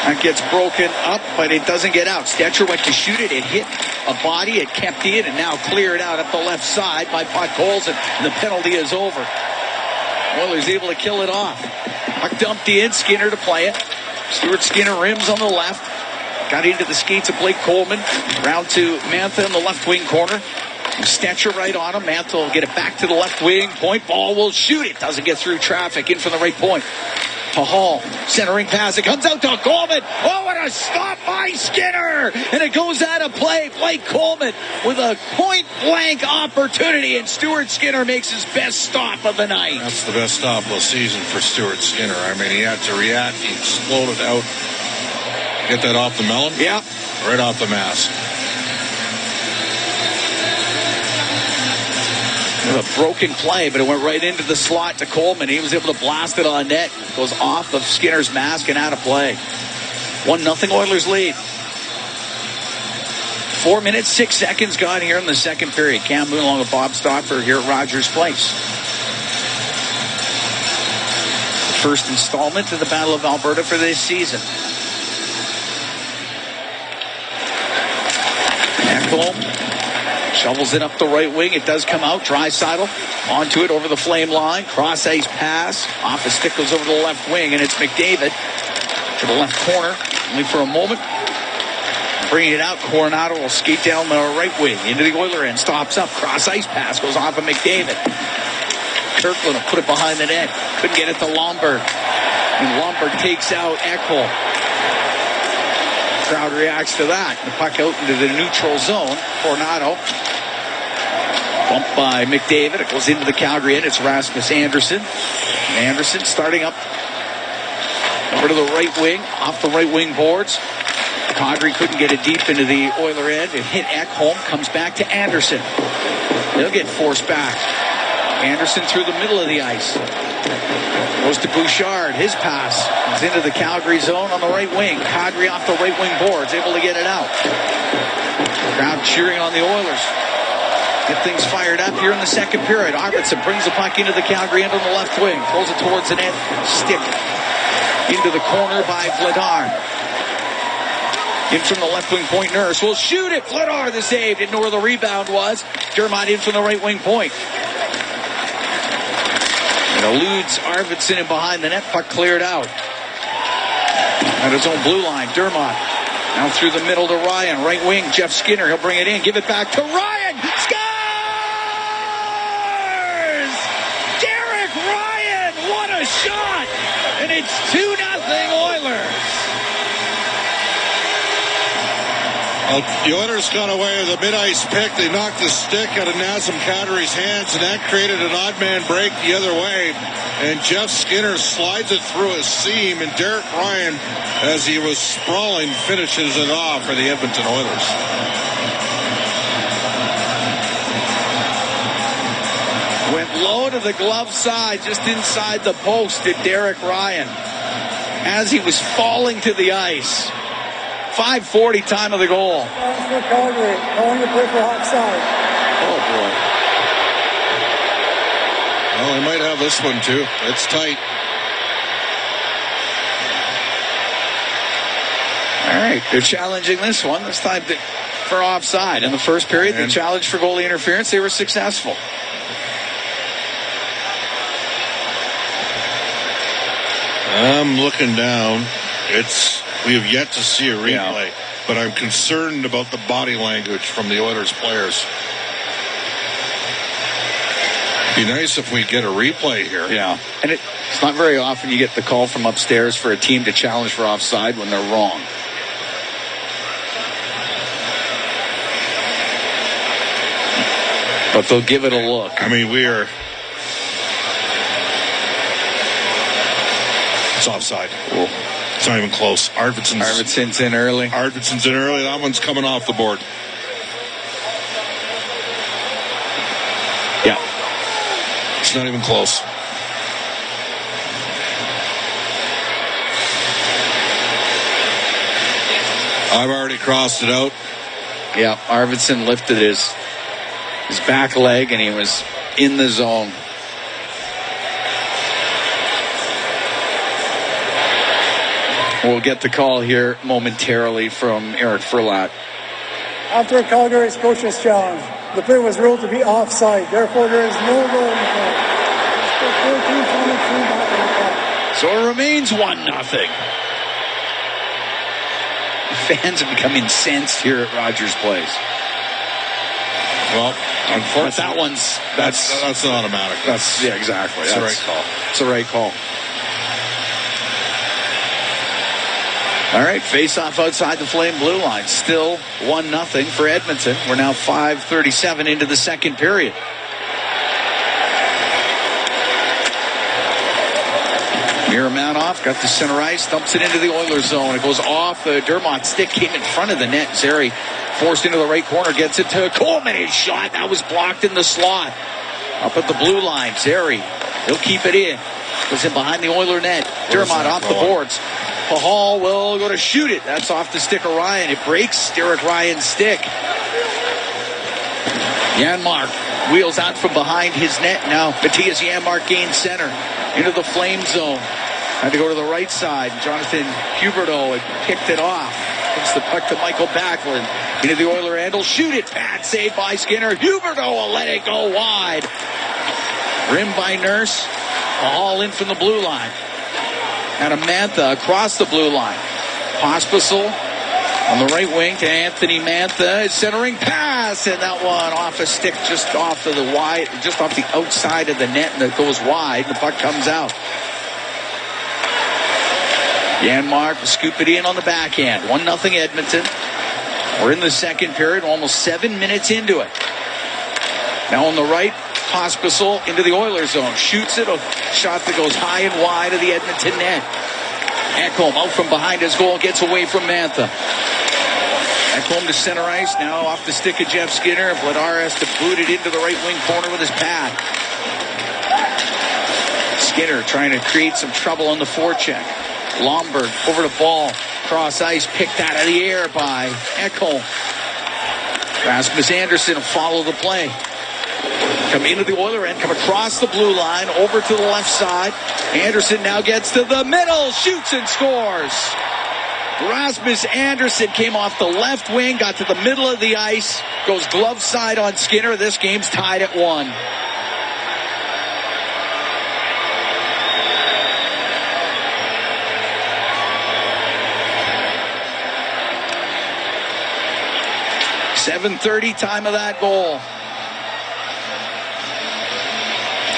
That gets broken up, but it doesn't get out. Stetcher went to shoot it. It hit a body. It kept in, and now cleared out up the left side by Podkolzin. And the penalty is over. Oilers able to kill it off. Puck dumped in. Skinner to play it. Stuart Skinner rims on the left. Got into the skates of Blake Coleman. Round to Mantha in the left wing corner. Stetcher right on him. Mantha will get it back to the left wing. Point ball will shoot it. Doesn't get through traffic. In from the right point. To Hall. Centering pass. It comes out to Coleman. Oh, what a stop by Skinner. And it goes out of play. Blake Coleman with a point-blank opportunity. And Stuart Skinner makes his best stop of the night. That's the best stop of the season for Stuart Skinner. I mean, he had to react. He exploded out. Get that off the melon? Yeah. Right off the mask. A broken play, but it went right into the slot to Coleman. He was able to blast it on net. Goes off of Skinner's mask and out of play. 1-0 Oilers lead. 4 minutes, 6 seconds gone here in the second period. Cam Moon along with Bob Stopper here at Rogers Place. The first installment of the Battle of Alberta for this season. Ekholm shovels it up the right wing. It does come out. Draisaitl onto it over the flame line. Cross ice pass. Off the stick goes over to the left wing, and it's McDavid to the left corner. Only for a moment. Bringing it out. Coronado will skate down the right wing into the Oiler end. Stops up. Cross ice pass goes off of McDavid. Kirkland will put it behind the net. Couldn't get it to Lomberg. And Lomberg takes out Ekholm. Crowd reacts to that. The puck out into the neutral zone. Coronado. Bumped by McDavid. It goes into the Calgary end. It's Rasmus Andersson. Andersson starting up over to the right wing. Off the right wing boards. Kadri couldn't get it deep into the Oiler end. It hit Ekholm. Comes back to Andersson. They'll get forced back. Andersson through the middle of the ice. Goes to Bouchard. His pass is into the Calgary zone on the right wing. Kadri off the right wing boards. Able to get it out. Crowd cheering on the Oilers. Get things fired up here in the second period. Arvidsson brings the puck into the Calgary end on the left wing. Throws it towards the net. Stick into the corner by Vladar. In from the left wing point. Nurse will shoot it. Vladar the save. Didn't know where the rebound was. Dermott in from the right wing point. It eludes Arvidsson in behind the net. Puck cleared out. At his own blue line. Dermott now through the middle to Ryan. Right wing. Jeff Skinner. He'll bring it in. Give it back to Ryan. Scores! Derek Ryan. What a shot. And it's 2-0 Oilers. Well, the Oilers got away with a mid-ice pick. They knocked the stick out of Nazem Kadri's hands, and that created an odd man break the other way. And Jeff Skinner slides it through a seam, and Derek Ryan, as he was sprawling, finishes it off for the Edmonton Oilers. Went low to the glove side, just inside the post, did Derek Ryan. As he was falling to the ice. 5:40 time of the goal. For Calgary, calling the play for offside. Oh, boy. Well, they might have this one, too. It's tight. All right, they're challenging this one. This time for offside. In the first period, they challenged for goalie interference. They were successful. I'm looking down. We have yet to see a replay, but I'm concerned about the body language from the Oilers players. It'd be nice if we get a replay here. Yeah, and it's not very often you get the call from upstairs for a team to challenge for offside when they're wrong. But they'll give it a look. I mean, it's offside. Ooh. It's not even close. Arvidsson's in early. That one's coming off the board. Yeah. It's not even close. I've already crossed it out. Yeah, Arvidsson lifted his back leg and he was in the zone. We'll get the call here momentarily from Eric Furlat. After Calgary's coach's challenge, the play was ruled to be offside. Therefore, there is no goal in the play. So it remains 1-0. Fans have become incensed here at Rogers Place. Well, unfortunately, that's an automatic. Exactly. That's the right call. It's the right call. All right, face-off outside the Flame blue line. Still 1-0 for Edmonton. We're now 5:37 into the second period. Miromanov got the center ice, dumps it into the Oilers zone. It goes off. The Dermott stick came in front of the net. Zary forced into the right corner, gets it to Coleman. His shot, that was blocked in the slot. Up at the blue line, Zary, he'll keep it in. Goes in behind the Oiler net. Dermott off the boards. Pahal will go to shoot it. That's off the stick of Ryan. It breaks Derek Ryan's stick. Janmark wheels out from behind his net. Now Matthias Janmark gains center into the Flame zone. Had to go to the right side. Jonathan Huberdeau had picked it off. Gives the puck to Michael Backlund. Into the Oiler end. He'll shoot it. Bad save by Skinner. Huberdeau will let it go wide. Rimmed by Nurse. All in from the blue line. Adam Mantha across the blue line. Pospisil on the right wing to Anthony Mantha. Centering pass, and that one off a stick just off of the outside of the net, and it goes wide. The puck comes out. Janmark will scoop it in on the backhand. 1-0 Edmonton. We're in the second period, almost 7 minutes into it. Now on the right, Pospisil into the Oilers zone. Shoots it. A shot that goes high and wide of the Edmonton net. Ekholm out from behind his goal. Gets away from Mantha. Ekholm to center ice. Now off the stick of Jeff Skinner. Vladar has to boot it into the right wing corner with his pad. Skinner trying to create some trouble on the forecheck. Lomberg over the ball. Cross ice. Picked out of the air by Ekholm. Rasmus Anderson will follow the play. Come into the Oiler end, come across the blue line, over to the left side. Anderson now gets to the middle, shoots and scores. Rasmus Anderson came off the left wing, got to the middle of the ice, goes glove side on Skinner. This game's tied at 1. .730 time of that goal.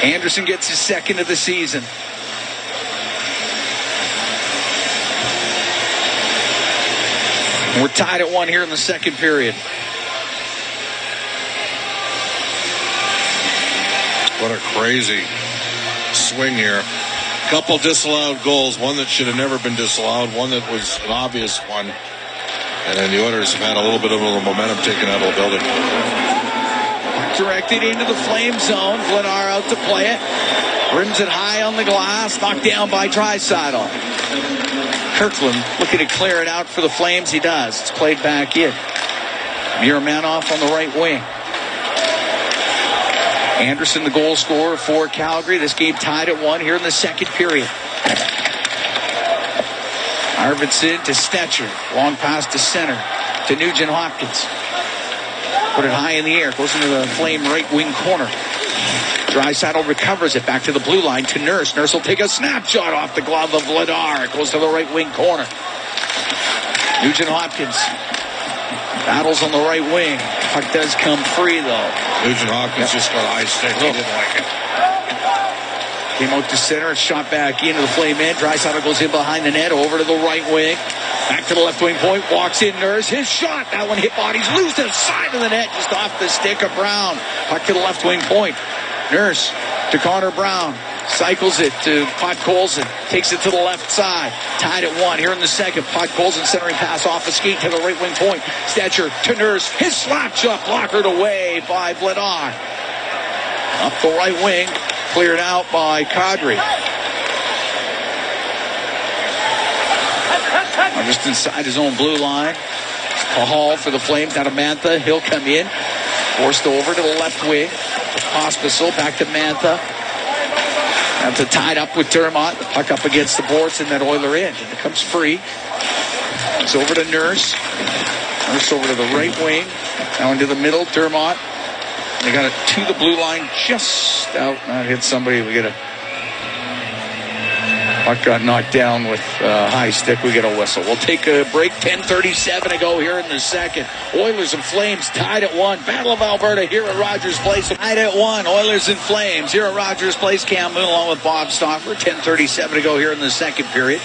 Anderson gets his second of the season. We're tied at 1 here in the second period. What a crazy swing here. Couple disallowed goals. One that should have never been disallowed. One that was an obvious one. And then the Oilers have had a little bit of a momentum taken out of the building. Directed into the Flame zone. Vladar out to play it. Rims it high on the glass. Knocked down by Draisaitl. Kirkland looking to clear it out for the Flames. He does. It's played back in. Miramanoff on the right wing. Anderson, the goal scorer for Calgary. This game tied at 1 here in the second period. Arvidsson to Stetcher. Long pass to center to Nugent Hopkins. Put it high in the air. Goes into the Flame right wing corner. Draisaitl recovers it back to the blue line to Nurse. Nurse will take a snapshot off the glove of Vladar. It goes to the right wing corner. Nugent Hopkins battles on the right wing. Puck does come free, though. Nugent Hopkins just got a high stick. He didn't like it. Came out to center. Shot back into the Flame end. Draisaitl goes in behind the net. Over to the right wing. Back to the left wing point. Walks in Nurse. His shot. That one hit bodies loose to the side of the net. Just off the stick of Brown. Puck to the left wing point. Nurse to Connor Brown. Cycles it to Podkolzin. Takes it to the left side. Tied at 1 here in the second. Podkolzin centering pass off the skate to the right wing point. Stetcher to Nurse. His slap shot blockered away by Vladar. Up the right wing. Cleared out by Kadri. Just inside his own blue line. Pahal for the Flames. Out of Mantha. He'll come in. Forced over to the left wing. Pospisil back to Mantha. Mantha tied up with Dermott. The puck up against the boards and that Oiler in. And it comes free. It's over to Nurse. Nurse over to the right wing. Now into the middle. Dermott. They got it to the blue line. Just out. That hit somebody. We get a... Puck got knocked down with high stick. We get a whistle. We'll take a break. 10:37 to go here in the second. Oilers and Flames tied at 1. Battle of Alberta here at Rogers Place. Tied at 1. Oilers and Flames here at Rogers Place. Cam Moon along with Bob Stauffer. 10:37 to go here in the second period.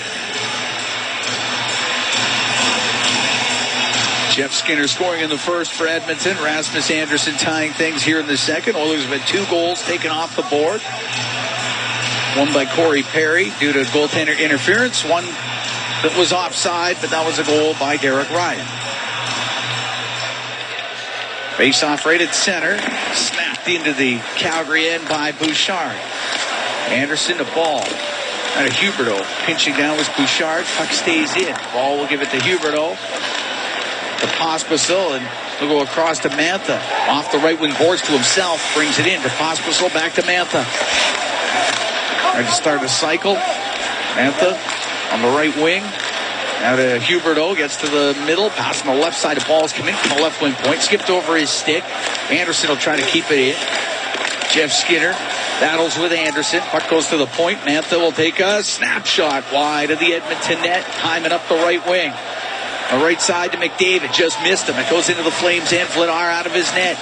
Jeff Skinner scoring in the first for Edmonton. Rasmus Andersson tying things here in the second. Oilers have had 2 goals taken off the board. One by Corey Perry due to goaltender interference. One that was offside, but that was a goal by Derek Ryan. Face-off right at center. Snapped into the Calgary end by Bouchard. Anderson to ball. Out of Huberdeau. Pinching down was Bouchard. Puck stays in. Ball will give it to Huberdeau. To Pospisil, and he'll go across to Mantha. Off the right wing boards to himself. Brings it in to Pospisil. Back to Mantha. Trying to start a cycle. Mantha on the right wing. Now to Huberdeau. Gets to the middle. Pass on the left side. The ball's come in from the left wing point. Skipped over his stick. Anderson will try to keep it in. Jeff Skinner battles with Anderson. Puck goes to the point. Mantha will take a snapshot wide of the Edmonton net. Timing up the right wing. The right side to McDavid. Just missed him. It goes into the Flames end. Vladar out of his net.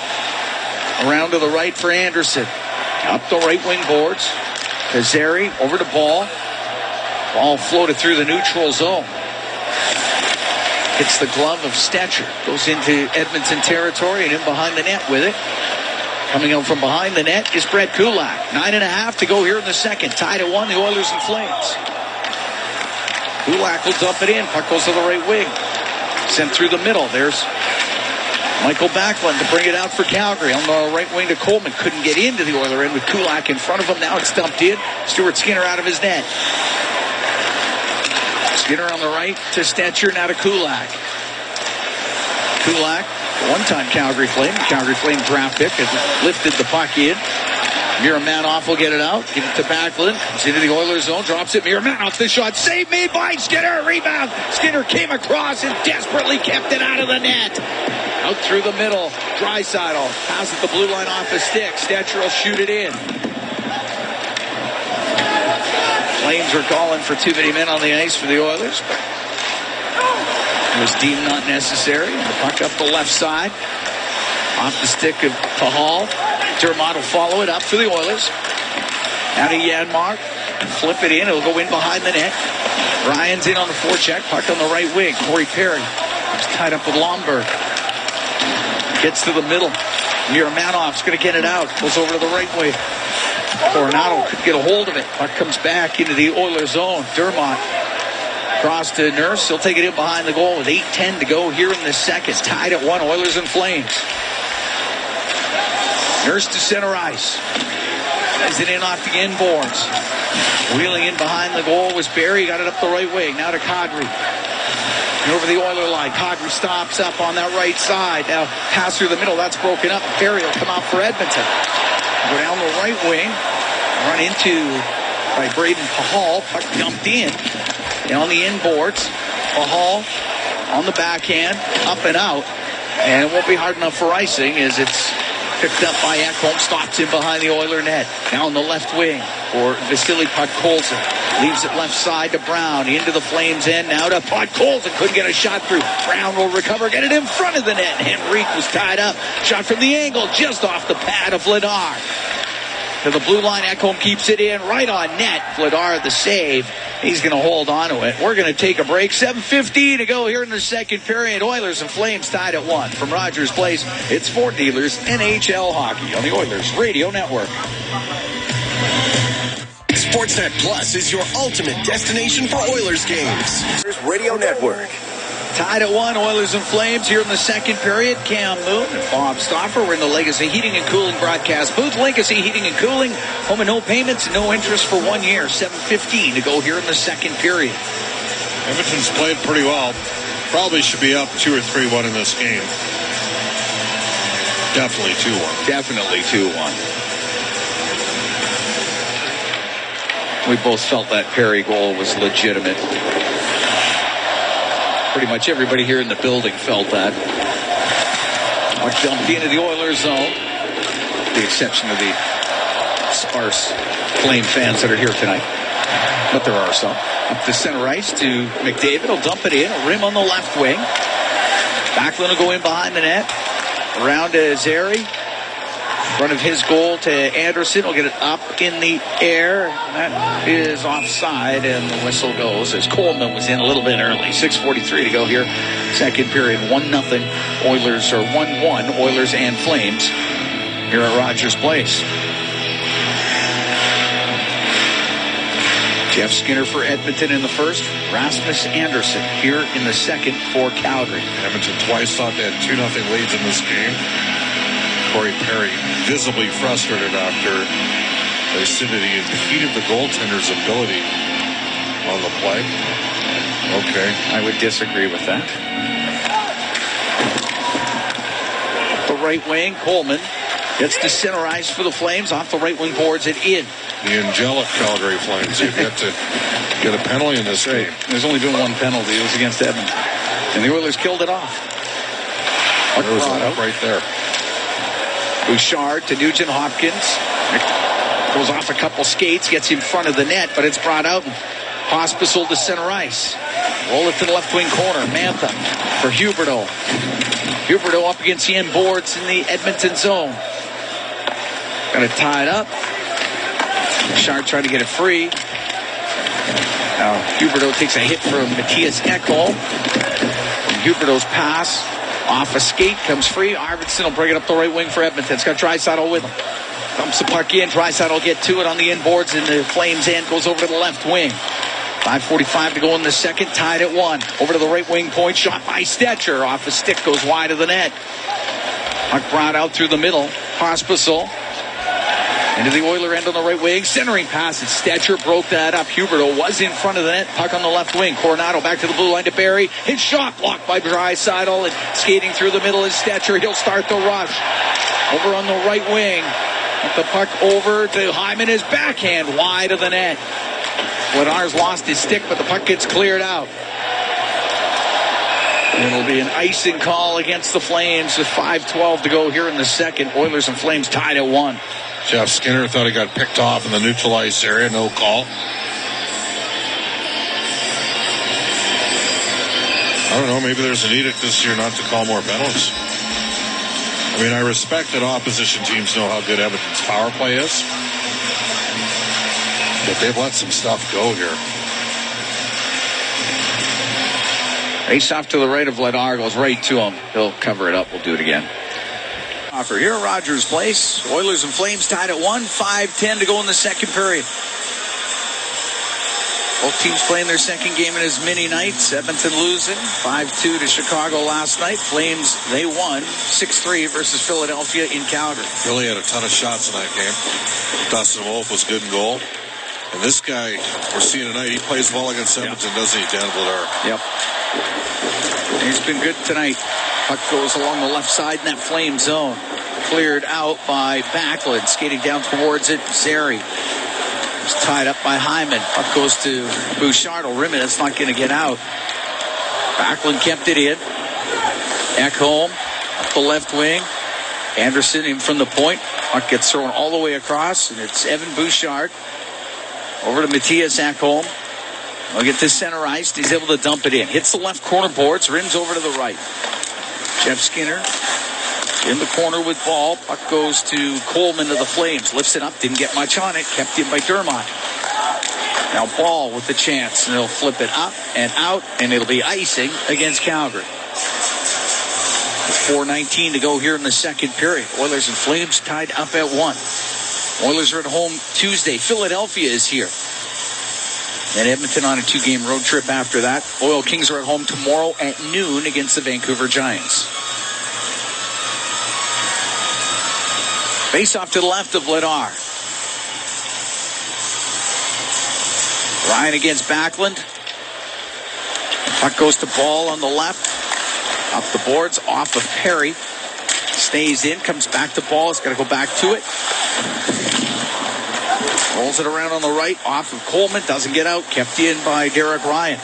Around to the right for Anderson. Up the right wing boards. Kazari over to Ball. Ball floated through the neutral zone. Hits the glove of Stetcher. Goes into Edmonton territory and in behind the net with it. Coming out from behind the net is Brett Kulak. 9.5 to go here in the second. Tied at 1, the Oilers and Flames. Kulak will dump it in. Puck goes to the right wing. Sent through the middle. There's Michael Backlund to bring it out for Calgary. On the right wing to Coleman. Couldn't get into the Oiler end with Kulak in front of him. Now it's dumped in. Stuart Skinner out of his net. Skinner on the right to Stetcher. Now to Kulak. Kulak, one-time Calgary Flame. Calgary Flame draft pick. Has lifted the puck in. Miramanoff will get it out. Give it to Backlund. Comes into the Oilers zone. Drops it. Miramanoff the shot. Save made by Skinner. Rebound. Skinner came across and desperately kept it out of the net. Out through the middle. Draisaitl passes the blue line off a stick. Stetcher will shoot it in. Flames are calling for too many men on the ice for the Oilers. It was deemed not necessary. The puck up the left side. Off the stick of Pahal. Dermott will follow it up for the Oilers. Now to Janmark. Flip it in. It'll go in behind the net. Ryan's in on the forecheck. Puck on the right wing. Corey Perry is tied up with Lomberg. Gets to the middle. Miramanoff's going to get it out. Goes over to the right wing. Coronado could get a hold of it. Puck comes back into the Oilers zone. Dermott cross to Nurse. He'll take it in behind the goal with 8:10 to go here in the second. Tied at 1, Oilers and Flames. Nurse to center ice. Is it in off the inboards? Wheeling in behind the goal was Barry. Got it up the right wing. Now to Kadri. And over the Oiler line. Kadri stops up on that right side. Now pass through the middle. That's broken up. Barry will come out for Edmonton. Go down the right wing. Run into by Braden Pahal. Puck dumped in. And on the inboards. Pahal on the backhand. Up and out. And it won't be hard enough for icing as it's picked up by Ekholm. Stops in behind the Oiler net. Now on the left wing for Vasily Podkolzin. Leaves it left side to Brown. Into the Flames end. Now to Podkolzin. Couldn't get a shot through. Brown will recover. Get it in front of the net. Henrique was tied up. Shot from the angle. Just off the pad of Vladar. To the blue line. Ekholm keeps it in. Right on net. Vladar the save. He's going to hold on to it. We're going to take a break. 7:15 to go here in the second period. Oilers and Flames tied at 1. From Rogers Place, it's Fort Dealers NHL Hockey on the Oilers Radio Network. Sportsnet Plus is your ultimate destination for Oilers games. Radio Network. Tied at 1, Oilers and Flames here in the second period. Cam Moon and Bob Stauffer were in the Legacy Heating and Cooling broadcast booth. Legacy Heating and Cooling, home and no payments, no interest for 1 year. 7:15 to go here in the second period. Edmonton's played pretty well. Probably should be up 2 or 3-1 in this game. Definitely 2-1. Definitely 2-1. We both felt that Perry goal was legitimate. Pretty much everybody here in the building felt that. Puck jumped into the Oilers zone. With the exception of the sparse Flame fans that are here tonight. But there are some. Up the center ice to McDavid. He'll dump it in. A rim on the left wing. Backlund will go in behind the net. Around to Zary. Front of his goal to Anderson. Will get it up in the air. That is offside, and the whistle goes as Coleman was in a little bit early. 6:43 to go here. Second period, 1-0. Oilers are 1-1. Oilers and Flames here at Rogers Place. Jeff Skinner for Edmonton in the first. Rasmus Anderson here in the second for Calgary. Edmonton twice thought they had 2-0 leads in this game. Corey Perry visibly frustrated after they said that he impeded the goaltender's ability on the play. Okay. I would disagree with that. The right wing, Coleman gets to center ice for the Flames. Off the right wing boards it in. The angelic Calgary Flames. They've got to get a penalty in this game. There's only been one penalty. It was against Edmonton. And the Oilers killed it off. There was one right there. Bouchard to Nugent Hopkins. Goes off a couple skates, gets in front of the net, but it's brought out. Hospital to center ice. Roll it to the left wing corner. Mantha for Huberdeau. Huberdeau up against the end boards in the Edmonton zone. Got it tied up. Bouchard trying to get it free. Now Huberdeau takes a hit from Matthias Ekholm. Huberdeau's pass. Off a skate, comes free. Arvidsson will bring it up the right wing for Edmonton. It's got Draisaitl with him. Dumps the puck in. Draisaitl will get to it on the inboards, and the Flames end goes over to the left wing. 5:45 to go in the second. Tied at 1. Over to the right wing point. Shot by Stetcher. Off a stick, goes wide of the net. Puck brought out through the middle. Hospital. Into the Oiler end on the right wing. Centering pass. Stetcher broke that up. Huberdeau was in front of the net. Puck on the left wing. Coronado back to the blue line to Barry. His shot blocked by Draisaitl. And skating through the middle is Stetcher. He'll start the rush. Over on the right wing. With the puck over to Hyman. His backhand wide of the net. Vladar's lost his stick, but the puck gets cleared out. And it'll be an icing call against the Flames with 5:12 to go here in the second. Oilers and Flames tied at 1. Jeff Skinner thought he got picked off in the neutral ice area. No call. I don't know. Maybe there's an edict this year not to call more penalties. I mean, I respect that opposition teams know how good Edmonton's power play is. But they've let some stuff go here. Face off to the right of Vladar. Goes right to him. He'll cover it up. We'll do it again. Offer here at Rogers Place. Oilers and Flames tied at 1. 5:10 to go in the second period. Both teams playing their second game in as many nights. Edmonton losing 5-2 to Chicago last night. Flames, they won 6-3 versus Philadelphia in Calgary. Philly had a ton of shots in that game. Dustin Wolf was good in goal. And this guy we're seeing tonight, he plays well against Edmonton, doesn't he, Dan Vladar? Yep. He's been good tonight. Puck goes along the left side in that Flame zone. Cleared out by Backlund. Skating down towards it, Zary. It's tied up by Hyman. Puck goes to Bouchard. Rim it. It's not going to get out. Backlund kept it in. Ekholm up the left wing. Anderson in from the point. Puck gets thrown all the way across, and it's Evan Bouchard. Over to Matthias Ekholm. He'll get this center ice. He's able to dump it in. Hits the left corner boards. Rims over to the right. Jeff Skinner in the corner with ball. Puck goes to Coleman of the Flames. Lifts it up. Didn't get much on it. Kept in by Dermott. Now Ball with the chance. And they'll flip it up and out. And it'll be icing against Calgary. 4:19 to go here in the second period. Oilers and Flames tied up at 1. Oilers are at home Tuesday. Philadelphia is here. And Edmonton on a 2-game road trip after that. Oil Kings are at home tomorrow at noon against the Vancouver Giants. Face off to the left of Vladar. Ryan against Backlund. Puck goes to Ball on the left. Up the boards, off of Perry. Stays in, comes back to Ball. It's got to go back to it. Rolls it around on the right, off of Coleman. Doesn't get out, kept in by Derek Ryan.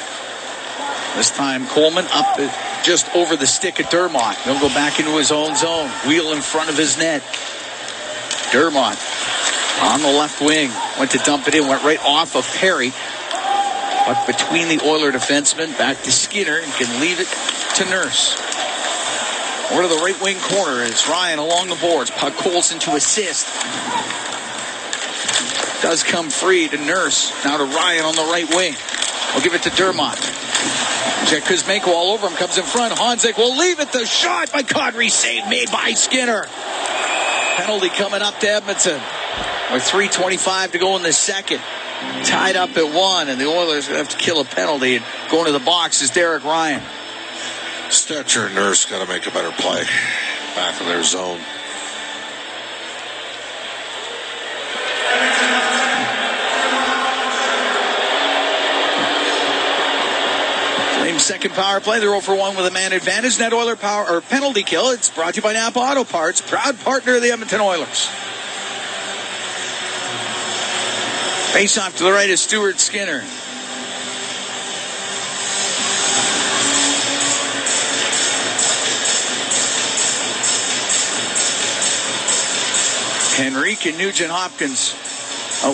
This time Coleman up just over the stick of Dermott. He'll go back into his own zone. Wheel in front of his net. Dermott on the left wing. Went to dump it in, went right off of Perry. But between the Oiler defensemen, back to Skinner, and can leave it to Nurse. Over to the right wing corner is Ryan along the boards. Puck Colson to assist. Does come free to Nurse. Now to Ryan on the right wing. I'll give it to Dermott. Jack Kuzmenko all over him. Comes in front. Honzek will leave it. The shot by Gaudreau. Save made by Skinner. Penalty coming up to Edmonton. With 3:25 to go in the second. Tied up at 1. And the Oilers have to kill a penalty. And going to the box is Derek Ryan. Stetcher and Nurse got to make a better play back in their zone. Flames second power play. They're 0 for 1 with a man advantage. Net Oiler power or penalty kill. It's brought to you by Napa Auto Parts, proud partner of the Edmonton Oilers. Face off to the right is Stuart Skinner. Henrique and Nugent-Hopkins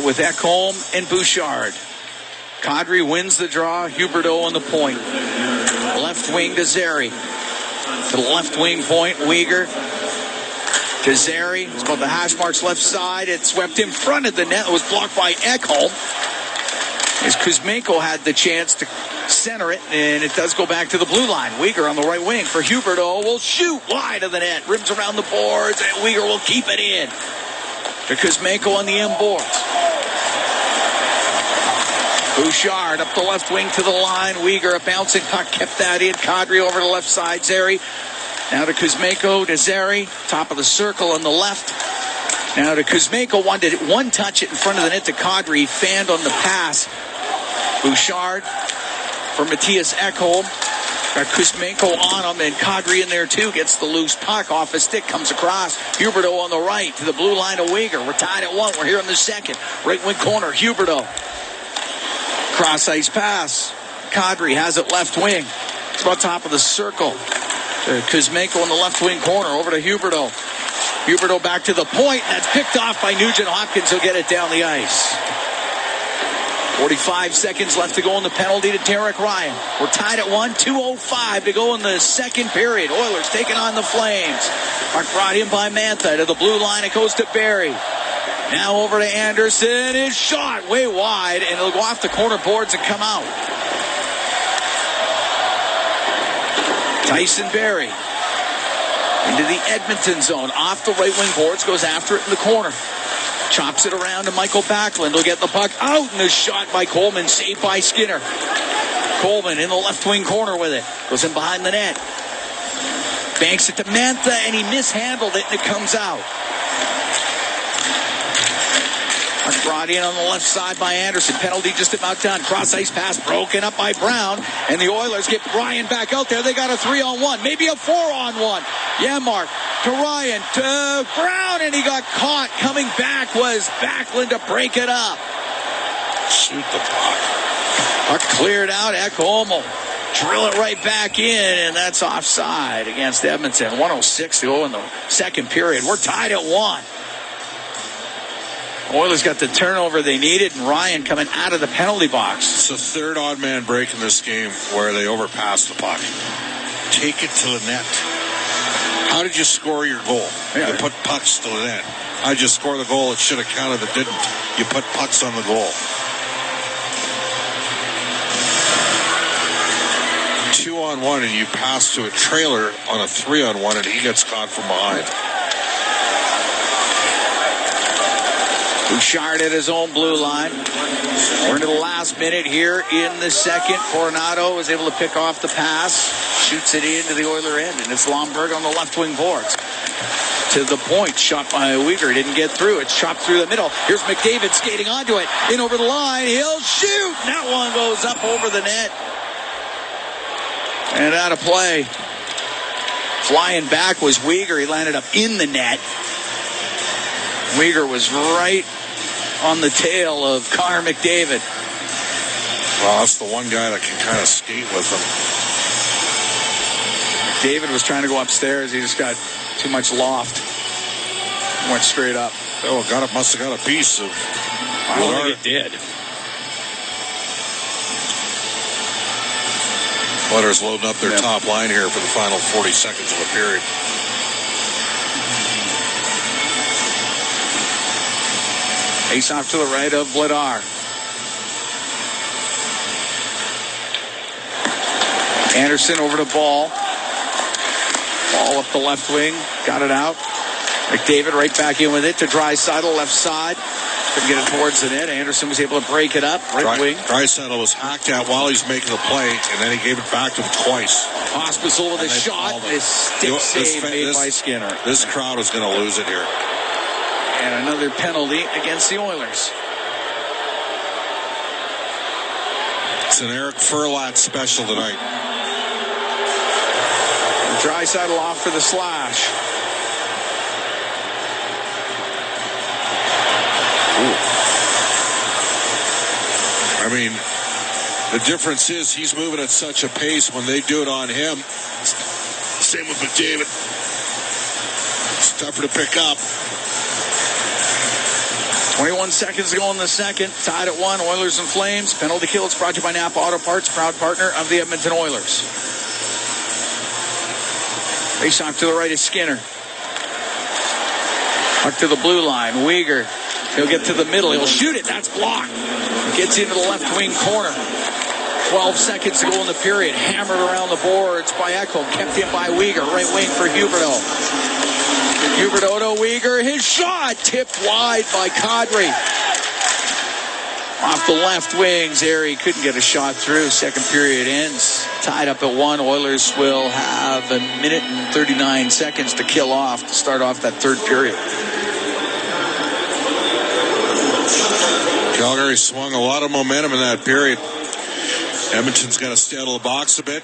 with Ekholm and Bouchard. Gaudreau wins the draw. Huberdeau on the point. Left wing to Zary. To the left wing point, Uyghur. To Zary. It's about the hash marks left side. It swept in front of the net. It was blocked by Ekholm. As Kuzmenko had the chance to center it, and it does go back to the blue line. Uyghur on the right wing for Huberdeau. Will shoot wide of the net. Rims around the boards, and Uyghur will keep it in. To Kuzmenko on the end boards. Bouchard up the left wing to the line. Uyghur, a bouncing puck, kept that in. Gaudreau over the left side. Zary. Now to Kuzmenko, to Zary. Top of the circle on the left. Now to Kuzmenko. Wanted one touch it in front of the net to Gaudreau. He fanned on the pass. Bouchard for Matthias Ekholm. Got Kuzmenko on him, and Gaudreau in there too. Gets the loose puck off his stick, comes across. Huberdeau on the right to the blue line of Uyghur. We're tied at 1. We're here in the second. Right wing corner, Huberdeau. Cross ice pass. Gaudreau has it left wing. It's about top of the circle. Kuzmenko on the left wing corner over to Huberdeau. Huberdeau back to the point. That's picked off by Nugent-Hopkins. He'll get it down the ice. 45 seconds left to go in the penalty to Derek Ryan. We're tied at 1, 2:05 to go in the second period. Oilers taking on the Flames. Puck brought in by Mantha to the blue line. It goes to Barrie. Now over to Anderson. His shot way wide, and it'll go off the corner boards and come out. Tyson Barrie into the Edmonton zone. Off the right wing boards. Goes after it in the corner. Chops it around to Michael Backlund. He'll get the puck out, and the shot by Coleman, saved by Skinner. Coleman in the left wing corner with it. Goes in behind the net. Banks it to Mantha, and he mishandled it, and it comes out. Brought in on the left side by Anderson. Penalty just about done. Cross ice pass broken up by Brown. And the Oilers get Ryan back out there. They got a 3-on-1. Maybe a 4-on-1. Yanmark to Ryan to Brown. And he got caught. Coming back was Backlund to break it up. Shoot the puck. Puck cleared out. Ekholm drill it right back in. And that's offside against Edmonton. 1:06 to go in the second period. We're tied at 1. Oilers got the turnover they needed, and Ryan coming out of the penalty box. It's the third odd man break in this game where they overpass the puck. Take it to the net. How did you score your goal? Yeah. You put pucks to the net. I just score the goal. It should have counted. It didn't. You put pucks on the goal. 2-on-1, and you pass to a trailer on a 3-on-1, and he gets caught from behind. Bouchard at his own blue line. We're into the last minute here in the second. Coronado was able to pick off the pass. Shoots it into the Oiler end, and it's Lomberg on the left wing boards. To the point, shot by Uyghur. Didn't get through. It's chopped through the middle. Here's McDavid skating onto it. In over the line. He'll shoot. And that one goes up over the net. And out of play. Flying back was Uyghur. He landed up in the net. Uyghur was right on the tail of Connor McDavid. Well, that's the one guy that can kind of skate with him. McDavid was trying to go upstairs. He just got too much loft. Went straight up. Oh, must have got a piece of. I don't think it did. Oilers loading up their top line here for the final 40 seconds of the period. Face off to the right of Vladar. Anderson over to Ball. Ball up the left wing. Got it out. McDavid right back in with it to Draisaitl, left side. Couldn't get it towards the net. Anderson was able to break it up. Right wing. Draisaitl was hacked at while he's making the play, and then he gave it back to him twice. Hospital with a shot. This stick save made by Skinner. This crowd is going to lose it here. And another penalty against the Oilers. It's an Eric Furlat special tonight. Draisaitl off for the slash. Ooh. I mean, the difference is he's moving at such a pace when they do it on him. Same with McDavid. It's tougher to pick up. 21 seconds to go in the second. Tied at 1. Oilers and Flames. Penalty kill. It's brought to you by Napa Auto Parts, proud partner of the Edmonton Oilers. Face off to the right is Skinner. Up to the blue line. Uyghur. He'll get to the middle. He'll shoot it. That's blocked. Gets into the left wing corner. 12 seconds to go in the period. Hammered around the boards by Ekholm. Kept in by Uyghur. Right wing for Huberdeau. Huberdeau to Uyghur. His shot tipped wide by Kadri. Off the left wing. Zary couldn't get a shot through. Second period ends. Tied up at 1. Oilers will have a minute and 39 seconds to kill off to start off that third period. Calgary swung a lot of momentum in that period. Edmonton's got to stay out of the box a bit.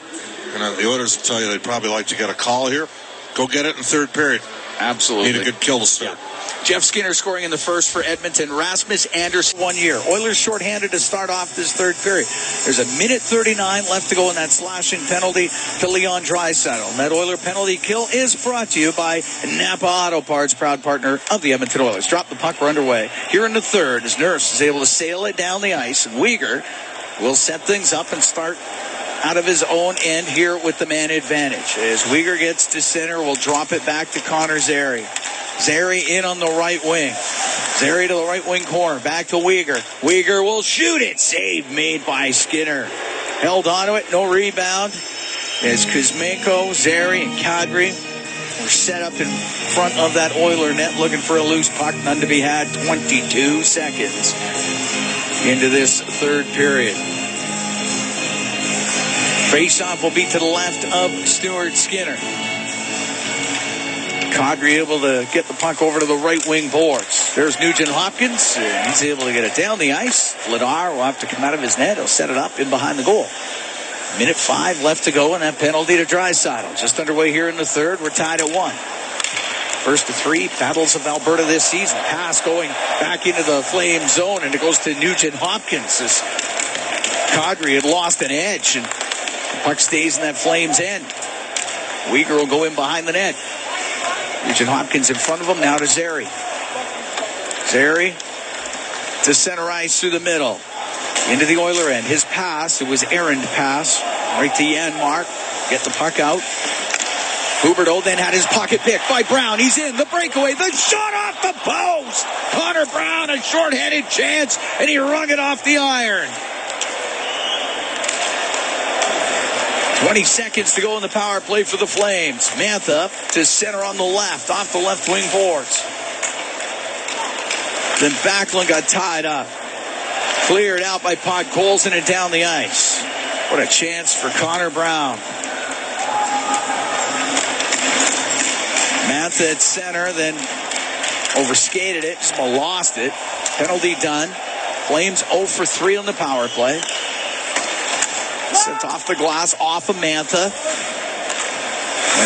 And the Oilers will tell you they'd probably like to get a call here. Go get it in the third period. Absolutely. Need a good kill to start. Yeah. Jeff Skinner scoring in the first for Edmonton. Rasmus Andersson 1 year. Oilers shorthanded to start off this third period. There's a minute 39 left to go in that slashing penalty to Leon Draisaitl. And that Oiler penalty kill is brought to you by Napa Auto Parts, proud partner of the Edmonton Oilers. Drop the puck, we're underway. Here in the third, as Nurse is able to sail it down the ice, and Uyghur will set things up and start out of his own end here with the man advantage. As Uyghur gets to center, we'll drop it back to Connor Zary. Zary in on the right wing. Zary to the right wing corner. Back to Uyghur. Uyghur will shoot it. Save made by Skinner. Held onto it. No rebound. As Kuzmenko, Zary, and Kadri We're set up in front of that Oiler net looking for a loose puck. None to be had. 22 seconds into this third period. Face-off will be to the left of Stuart Skinner. Calgary able to get the puck over to the right wing boards. There's Nugent Hopkins. He's able to get it down the ice. Vladar will have to come out of his net. He'll set it up in behind the goal. Minute 5 left to go, and that penalty to Draisaitl. Just underway here in the third. We're tied at 1. First to 3 battles of Alberta this season. Pass going back into the Flame zone, and it goes to Nugent Hopkins. As Calgary had lost an edge, and the puck stays in that Flames end. Weegar will go in behind the net. Nugent Hopkins in front of him. Now to Zary. Zary to center ice through the middle. Into the Oiler end. His pass, it was errand pass. Right to Janmark. Get the puck out. Huberdeau then had his pocket picked by Brown. He's in. The breakaway. The shot off the post. Connor Brown, a short-handed chance, and he wrung it off the iron. 20 seconds to go in the power play for the Flames. Mantha to center on the left, off the left wing boards. Then Backlund got tied up. Cleared out by Podkolzin and down the ice. What a chance for Connor Brown. Mantha at center, then overskated it, just lost it. Penalty done. Flames 0 for 3 on the power play. Sent off the glass, off of Mantha.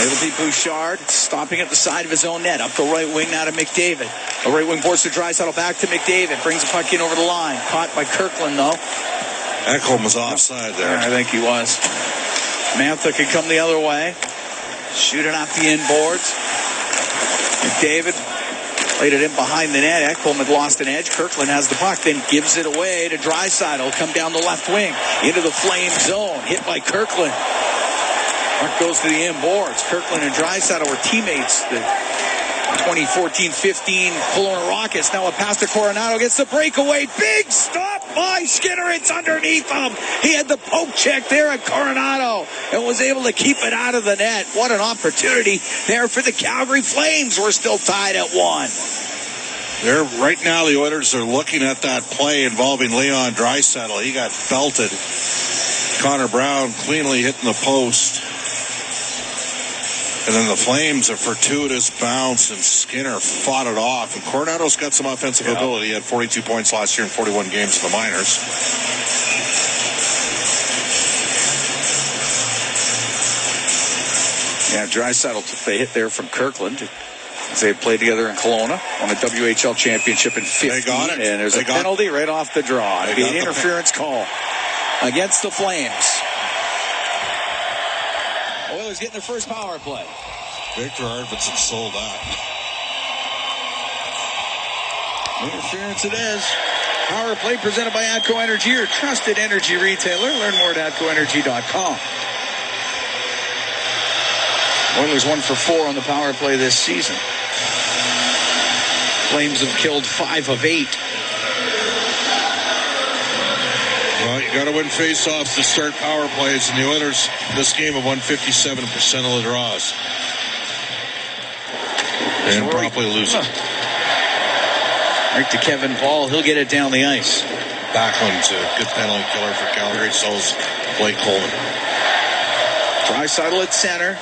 It'll be Bouchard stopping at the side of his own net. Up the right wing now to McDavid. The right wing boards to Draisaitl, back to McDavid. Brings the puck in over the line. Caught by Kirkland, though. Ekholm was offside there. I think he was. Mantha could come the other way. Shoot it off the inboards. McDavid laid it in behind the net. Ekholm had lost an edge. Kirkland has the puck, then gives it away to Draisaitl. Come down the left wing into the Flame zone. Hit by Kirkland. Puck goes to the inboards. Kirkland and Draisaitl were teammates. The 2014-15 Kelowna Rockets. Now a pass to Coronado. Gets the breakaway. Big stop by Skinner. It's underneath him. He had the poke check there at Coronado and was able to keep it out of the net. What an opportunity there for the Calgary Flames. We're still tied at 1. There, right now, the Oilers are looking at that play involving Leon Draisaitl. He got belted. Connor Brown cleanly hitting the post. And then the Flames, a fortuitous bounce, and Skinner fought it off. And Coronado's got some offensive ability. He had 42 points last year in 41 games for the minors. Yeah, Draisaitl took the hit there from Kirkland. They played together in Kelowna, won a WHL championship in 15. They got it. And there's a penalty right off the draw. It'd be an interference call against the Flames. Oilers getting their first power play. Victor Arvidsson sold out. Interference it is. Power play presented by ATCO Energy, your trusted energy retailer. Learn more at ATCOenergy.com. Oilers 1 for 4 on the power play this season. Flames have killed 5 of 8. Well, you got to win faceoffs to start power plays, and the Oilers this game have won 57% of the draws. And probably losing. Right to Kevin Paul. He'll get it down the ice. Backlund's a good penalty killer for Calgary. So is Blake Coleman. Draisaitl at center.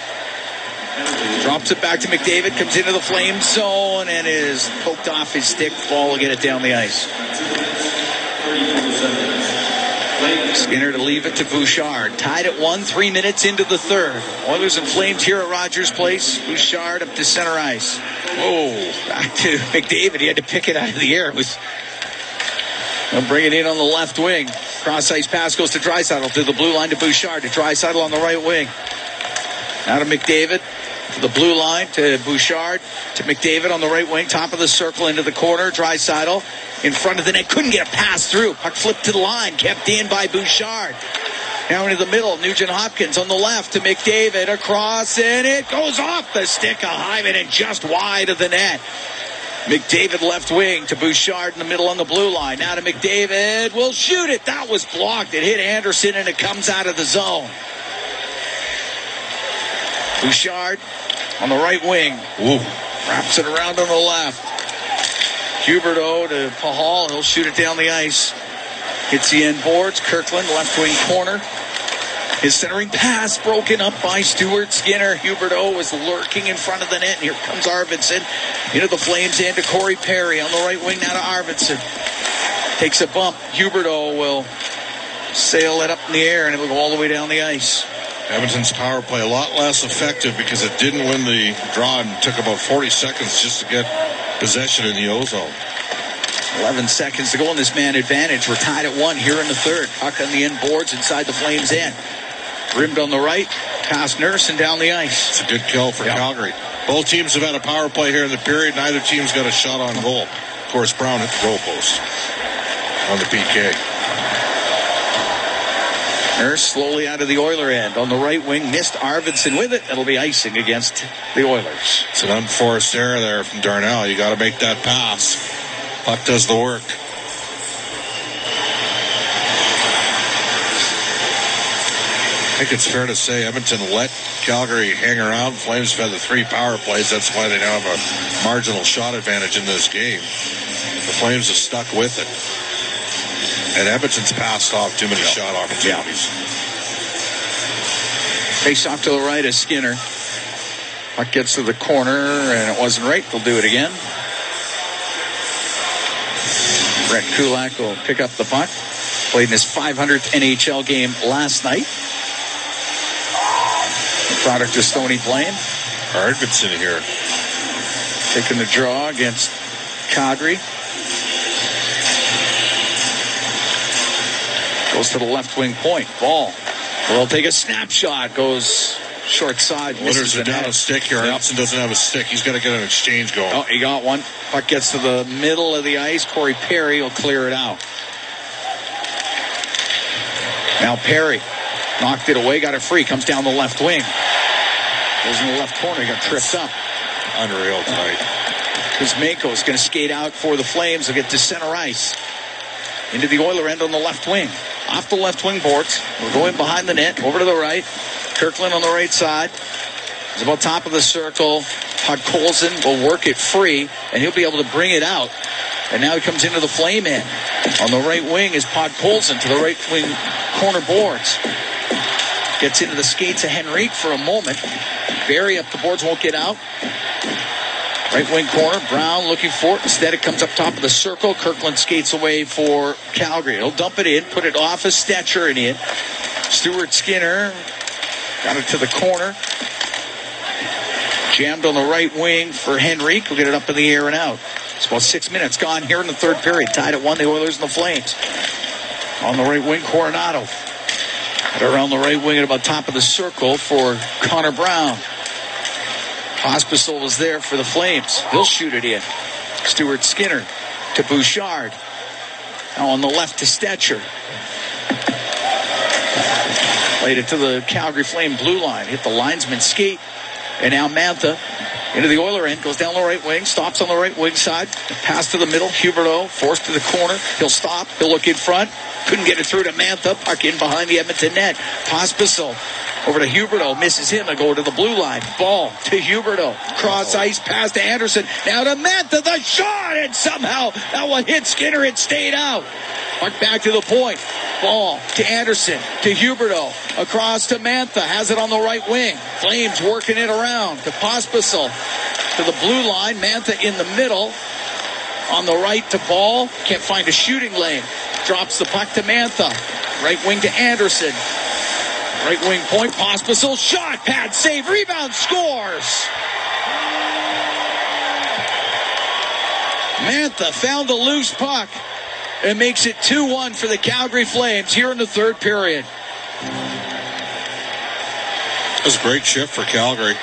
Drops it back to McDavid. Comes into the Flame zone and is poked off his stick. Paul will get it down the ice. Skinner to leave it to Bouchard. Tied at 1, 3 minutes into the third. Oilers and Flames here at Rogers Place. Bouchard up to center ice. Whoa, back to McDavid. He had to pick it out of the air. They'll bring it in on the left wing. Cross-ice pass goes to Draisaitl to the blue line to Bouchard. To Draisaitl on the right wing. Now to McDavid. To the blue line to Bouchard. To McDavid on the right wing. Top of the circle into the corner. Draisaitl in front of the net. Couldn't get a pass through. Puck flipped to the line. Kept in by Bouchard. Now into the middle. Nugent Hopkins on the left to McDavid. Across, and it goes off the stick of Hyman and just wide of the net. McDavid left wing to Bouchard in the middle on the blue line. Now to McDavid. Will shoot it. That was blocked. It hit Anderson and it comes out of the zone. Bouchard on the right wing. Ooh. Wraps it around on the left. Huberdeau to Pahal. He'll shoot it down the ice. Hits the end boards. Kirkland, left wing corner. His centering pass broken up by Stuart Skinner. Huberdeau was lurking in front of the net. And here comes Arvidsson into the Flames and to Corey Perry on the right wing now to Arvidsson. Takes a bump. Huberdeau will sail it up in the air and it will go all the way down the ice. Edmonton's power play a lot less effective because it didn't win the draw and took about 40 seconds just to get possession in the ozone. 11 seconds to go in this man advantage. We're tied at 1 here in the third. Puck on the end boards inside the Flames end. Rimmed on the right. Past Nurse and down the ice. It's a good kill for Calgary. Both teams have had a power play here in the period. Neither team's got a shot on goal. Of course, Brown hit the goal post on the PK. Nurse slowly out of the Oiler end. On the right wing, missed Arvidsson with it. It'll be icing against the Oilers. It's an unforced error there from Darnell. You got to make that pass. Puck does the work. I think it's fair to say Edmonton let Calgary hang around. Flames have had the 3 power plays. That's why they now have a marginal shot advantage in this game. The Flames have stuck with it. And Edmonton's passed off too many shot opportunities. Face off to the right is Skinner. Puck gets to the corner, and it wasn't right. They'll do it again. Brett Kulak will pick up the puck. Played in his 500th NHL game last night. The product of Stoney Plain. Arvidsson here. Taking the draw against Calgary. Goes to the left wing point. Ball. They'll take a snapshot. Goes short side. Oilers are down a stick here. Arvidsson doesn't have a stick. He's got to get an exchange going. Oh, he got one. Puck gets to the middle of the ice. Corey Perry will clear it out. Now Perry knocked it away. Got it free. Comes down the left wing. Goes in the left corner. He got tripped up. Unreal tonight. Kuzmenko is going to skate out for the Flames. They'll get to center ice. Into the Oiler end on the left wing. Off the left wing boards. We're going behind the net. Over to the right. Kirkland on the right side. He's about top of the circle. Podkolzin will work it free, and he'll be able to bring it out. And now he comes into the Flame end. On the right wing is Podkolzin to the right wing corner boards. Gets into the skates of Henrique for a moment. Barry up the boards, won't get out. Right wing corner, Brown looking for it. Instead, it comes up top of the circle. Kirkland skates away for Calgary. He'll dump it in, put it off his Stetcher and in. Stuart Skinner got it to the corner. Jammed on the right wing for Henrique. We'll get it up in the air and out. It's about 6 minutes gone here in the third period. Tied at 1, the Oilers and the Flames. On the right wing, Coronado. And around the right wing at about top of the circle for Connor Brown. Pospisil was there for the Flames. He'll shoot it in. Stuart Skinner to Bouchard. Now on the left to Stetcher. Played it to the Calgary Flame blue line. Hit the linesman skate. And now Mantha into the Oiler end. Goes down the right wing. Stops on the right wing side. Pass to the middle. Huberdeau forced to the corner. He'll stop. He'll look in front. Couldn't get it through to Mantha. Puck in behind the Edmonton net. Pospisil over to Huberdeau. Misses him. They go to the blue line. Ball to Huberdeau. Cross ice. Pass to Anderson. Now to Mantha. The shot. And somehow that one hit Skinner. It stayed out. Puck back to the point. Ball to Anderson. To Huberdeau. Across to Mantha. Has it on the right wing. Flames working it around. To Pospisil. To the blue line. Mantha in the middle. On the right to Ball. Can't find a shooting lane. Drops the puck to Mantha. Right wing to Anderson. Right wing point. Pospisil. Shot. Pad save. Rebound. Scores. Mantha found a loose puck. And makes it 2-1 for the Calgary Flames here in the third period. That was a great shift for Calgary.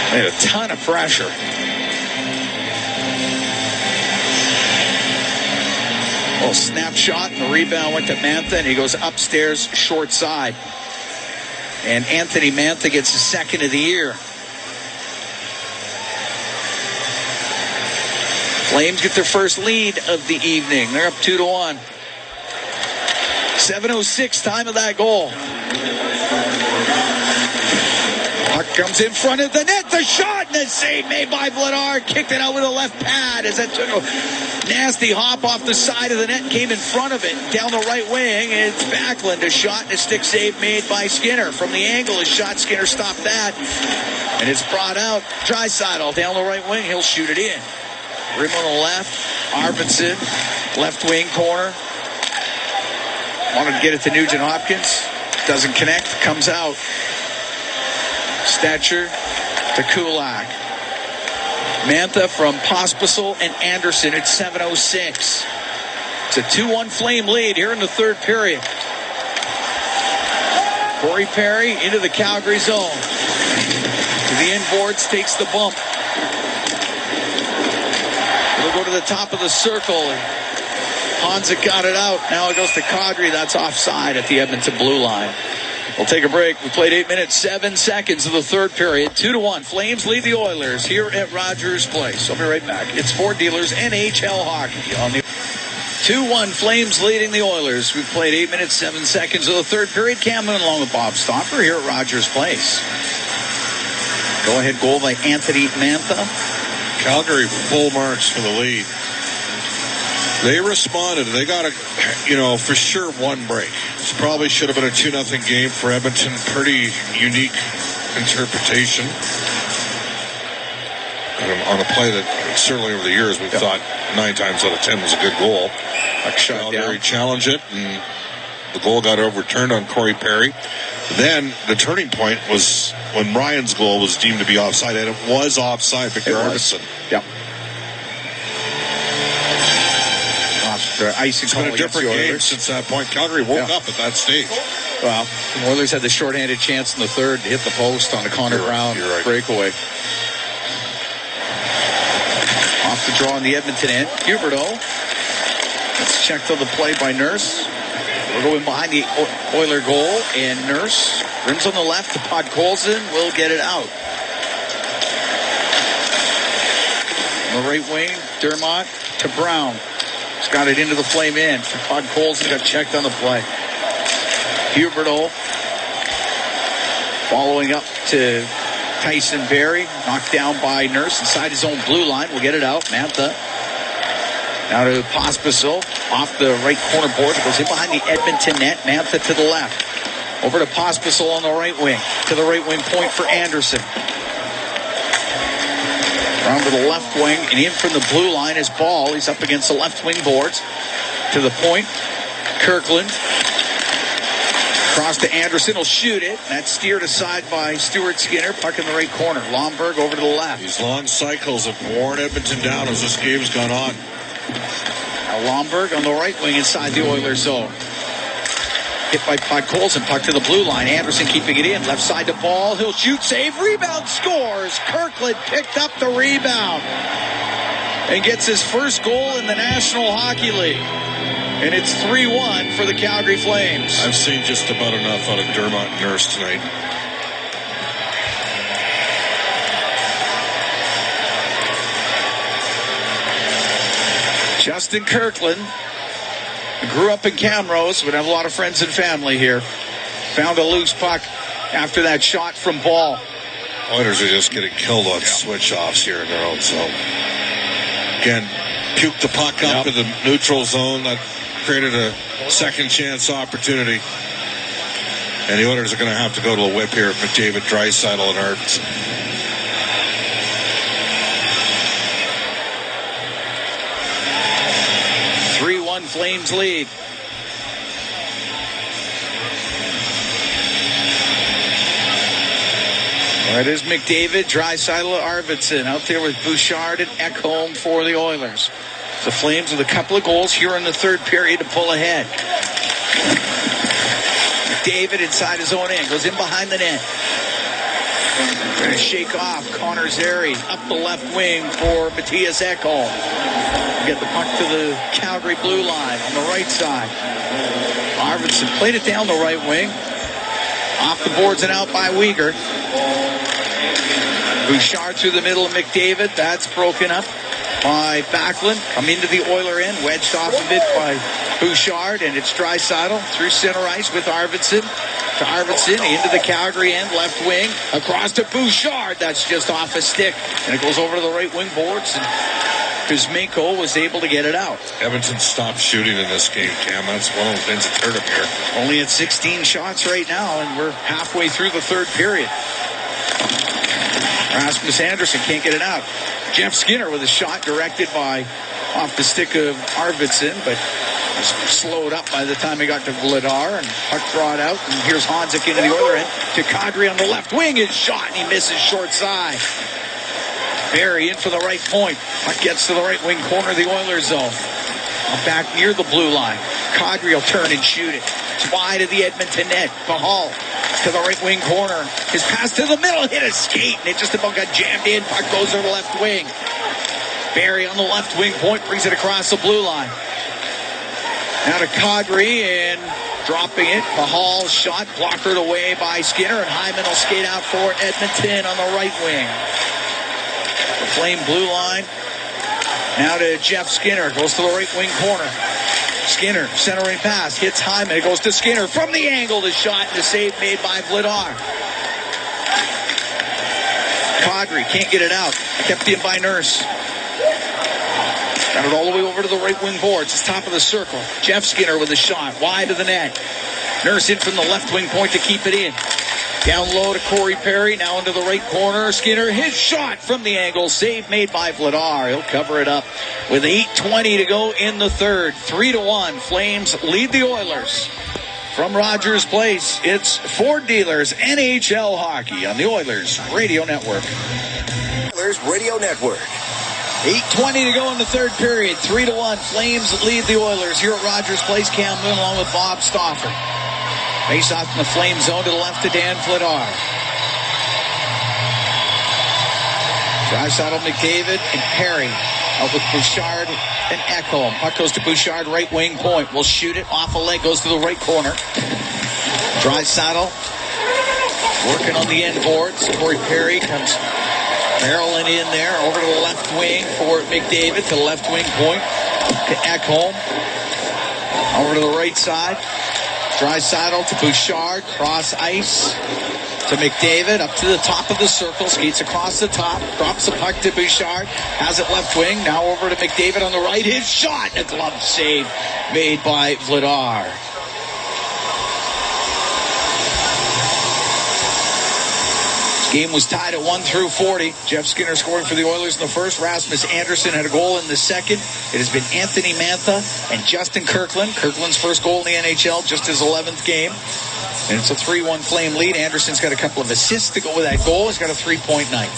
They had a ton of pressure. Well, snapshot and the rebound went to Mantha, and he goes upstairs short side. And Anthony Mantha gets his second of the year. Flames get their first lead of the evening. They're up 2-1. 7:06 time of that goal. Puck comes in front of the net. The shot and the save made by Vladar. Kicked it out with a left pad as that took a nasty hop off the side of the net and came in front of it. Down the right wing, it's Backlund. A shot and a stick save made by Skinner. From the angle, a shot. Skinner stopped that. And it's brought out. Draisaitl down the right wing. He'll shoot it in. Rim on the left. Arvidsson, left wing corner. Wanted to get it to Nugent Hopkins. Doesn't connect. Comes out. Stetcher to Kulak. Mantha from Pospisil and Anderson at 7:06. It's a 2-1 Flame lead here in the third period. Corey Perry into the Calgary zone. To the inboards, takes the bump. It'll go to the top of the circle. Hansa got it out. Now it goes to Kadri. That's offside at the Edmonton blue line. We'll take a break. We played 8 minutes, 7 seconds of the third period. 2-1. Flames lead the Oilers here at Rogers Place. I'll be right back. It's Ford Dealers NHL Hockey on the 2-1. Flames leading the Oilers. We've played 8 minutes, 7 seconds of the third period. Cameron along with Bob Stoffer here at Rogers Place. Go ahead goal by Anthony Mantha. Calgary full marks for the lead. They responded. They got for sure one break. This probably should have been a 2-0 game for Edmonton. Pretty unique interpretation. On a play that certainly over the years we've thought 9 times out of 10 was a good goal. Calgary challenged it, and the goal got overturned on Corey Perry. Then the turning point was when Ryan's goal was deemed to be offside, and it was offside. Victor Arvidsson. Yeah. It's been a different game since that point. Calgary woke up at that stage. Well, the Oilers had the shorthanded chance in the third to hit the post on the Connor Brown breakaway. Off the draw on the Edmonton end. Huberdeau. Let's check to the play by Nurse. We're going behind the Oiler goal, and Nurse rims on the left to Podkolzin. Will get it out. On the right wing, Dermott to Brown. He's got it into the Flame end. Podkolzin got checked on the play. Huberdeau following up to Tyson Barrie. Knocked down by Nurse inside his own blue line. We'll get it out. Mantha. Now to Pospisil. Off the right corner board. It goes in behind the Edmonton net. Mantha to the left. Over to Pospisil on the right wing. To the right wing point for Anderson. Around to the left wing and in from the blue line is Ball. He's up against the left wing boards. To the point. Kirkland. Cross to Anderson. He'll shoot it. That's steered aside by Stuart Skinner. Puck in the right corner. Lomberg over to the left. These long cycles have worn Edmonton down as this game's gone on. Now Lomberg on the right wing inside the Oilers zone. Hit by Podkolzin. Puck to the blue line. Anderson keeping it in. Left side to Ball. He'll shoot, save, rebound, scores. Kirkland picked up the rebound and gets his first goal in the National Hockey League. And it's 3-1 for the Calgary Flames. I've seen just about enough out of Dermott and Nurse tonight. Justin Kirkland grew up in Camrose, would have a lot of friends and family here. Found a loose puck after that shot from Ball. Oilers are just getting killed on switch-offs here in their own zone. Again, puked the puck up in the neutral zone. That created a second chance opportunity. And the Oilers are going to have to go to a whip here for McDavid, Draisaitl, and Arvidsson. Flames lead. That is McDavid, Draisaitl, Arvidsson out there with Bouchard and Ekholm for the Oilers. The Flames with a couple of goals here in the third period to pull ahead. McDavid inside his own end, goes in behind the net. Going to shake off Connor Zary up the left wing for Matthias Ekholm. Get the puck to the Calgary blue line on the right side. Arvidsson played it down the right wing. Off the boards and out by Weegar. Bouchard through the middle of McDavid. That's broken up. by Backlund. Come into the Oiler end, wedged off of it by Bouchard, and it's Draisaitl through center ice with Arvidsson. To Arvidsson, into the Calgary end, left wing, across to Bouchard. That's just off a stick, and it goes over to the right wing boards, and Kuzmenko was able to get it out. Edmonton stopped shooting in this game, Cam. That's one of the things that hurt him here. Only at 16 shots right now, and we're halfway through the third period. Rasmus Andersson can't get it out. Jeff Skinner with a shot directed by off the stick of Arvidsson, but was slowed up by the time he got to Vladar, and puck brought out, and here's Hanzik into the Oiler end to Kadri on the left wing. His shot, and he misses short side. Barry in for the right point. Puck gets to the right wing corner of the Oilers zone. Back near the blue line. Kadri will turn and shoot it. It's wide of the Edmonton net. Pahal to the right wing corner. His pass to the middle hit a skate, and it just about got jammed in. Puck goes to the left wing. Barry on the left wing point brings it across the blue line. Now to Kadri, and dropping it. Pahal shot blockered away by Skinner, and Hyman will skate out for Edmonton on the right wing. The Flame blue line. Now to Jeff Skinner. Goes to the right wing corner. Skinner, centering pass. Hits Hyman. It goes to Skinner. From the angle, the shot and the save made by Vladar. Kadri can't get it out. Kept in by Nurse. Got it all the way over to the right wing boards. It's top of the circle. Jeff Skinner with a shot. Wide of the net. Nurse in from the left wing point to keep it in. Down low to Corey Perry. Now into the right corner. Skinner, his shot from the angle. Save made by Vladar. He'll cover it up with 8:20 to go in the third. 3-1. Flames lead the Oilers. From Rogers Place, it's Ford Dealers NHL Hockey on the Oilers Radio Network. Oilers Radio Network. 8:20 to go in the third period. 3-1. Flames lead the Oilers here at Rogers Place. Cam Moon along with Bob Stauffer. Face off in the Flame zone to the left to Dan Vladar. Draisaitl, McDavid, and Perry. Out with Bouchard and Ekholm. Puck goes to Bouchard, right wing point. Will shoot it off a leg, goes to the right corner. Draisaitl working on the end boards. Corey Perry comes barreling in there over to the left wing for McDavid to the left wing point to Ekholm. Over to the right side. Draisaitl to Bouchard, cross ice to McDavid, up to the top of the circle, skates across the top, drops the puck to Bouchard, has it left wing, now over to McDavid on the right, his shot, and a glove save made by Vladar. Game was tied at 1-40. Jeff Skinner scoring for the Oilers in the first. Rasmus Andersson had a goal in the second. It has been Anthony Mantha and Justin Kirkland. Kirkland's first goal in the NHL, just his 11th game. And it's a 3-1 Flame lead. Anderson's got a couple of assists to go with that goal. He's got a 3-point night.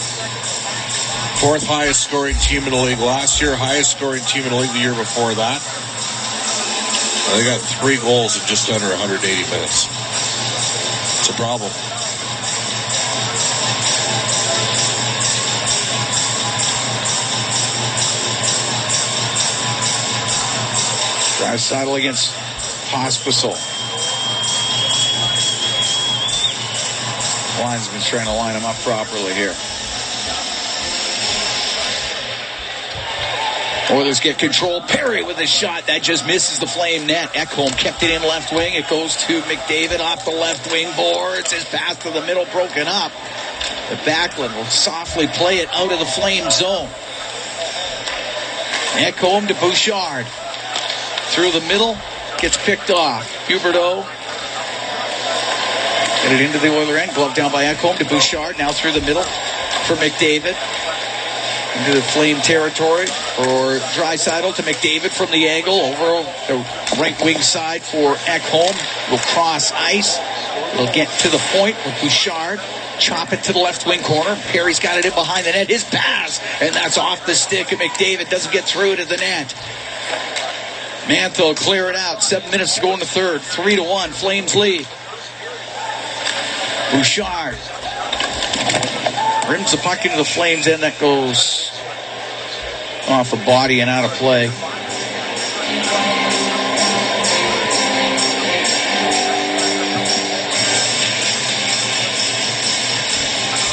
Fourth highest scoring team in the league last year. Highest scoring team in the league the year before that. They got 3 goals in just under 180 minutes. It's a problem. Draisaitl against Pospisil. Linesman's trying to line him up properly here. Oilers get control. Perry with a shot. That just misses the Flame net. Ekholm kept it in left wing. It goes to McDavid off the left wing boards. His pass to the middle broken up. The Backlund will softly play it out of the Flame zone. Ekholm to Bouchard. Through the middle, gets picked off. Huberdeau get it into the Oiler end. Glove down by Ekholm to Bouchard. Now through the middle for McDavid. Into the Flame territory for Draisaitl to McDavid from the angle. Over the right wing side for Ekholm. Will cross ice. Will get to the point with Bouchard. Chop it to the left wing corner. Perry's got it in behind the net. His pass. And that's off the stick of McDavid. Doesn't get through to the net. Mantha will clear it out. 7 minutes to go in the third. 3-1. Flames lead. Bouchard rims the puck into the Flames, and that goes off the body and out of play.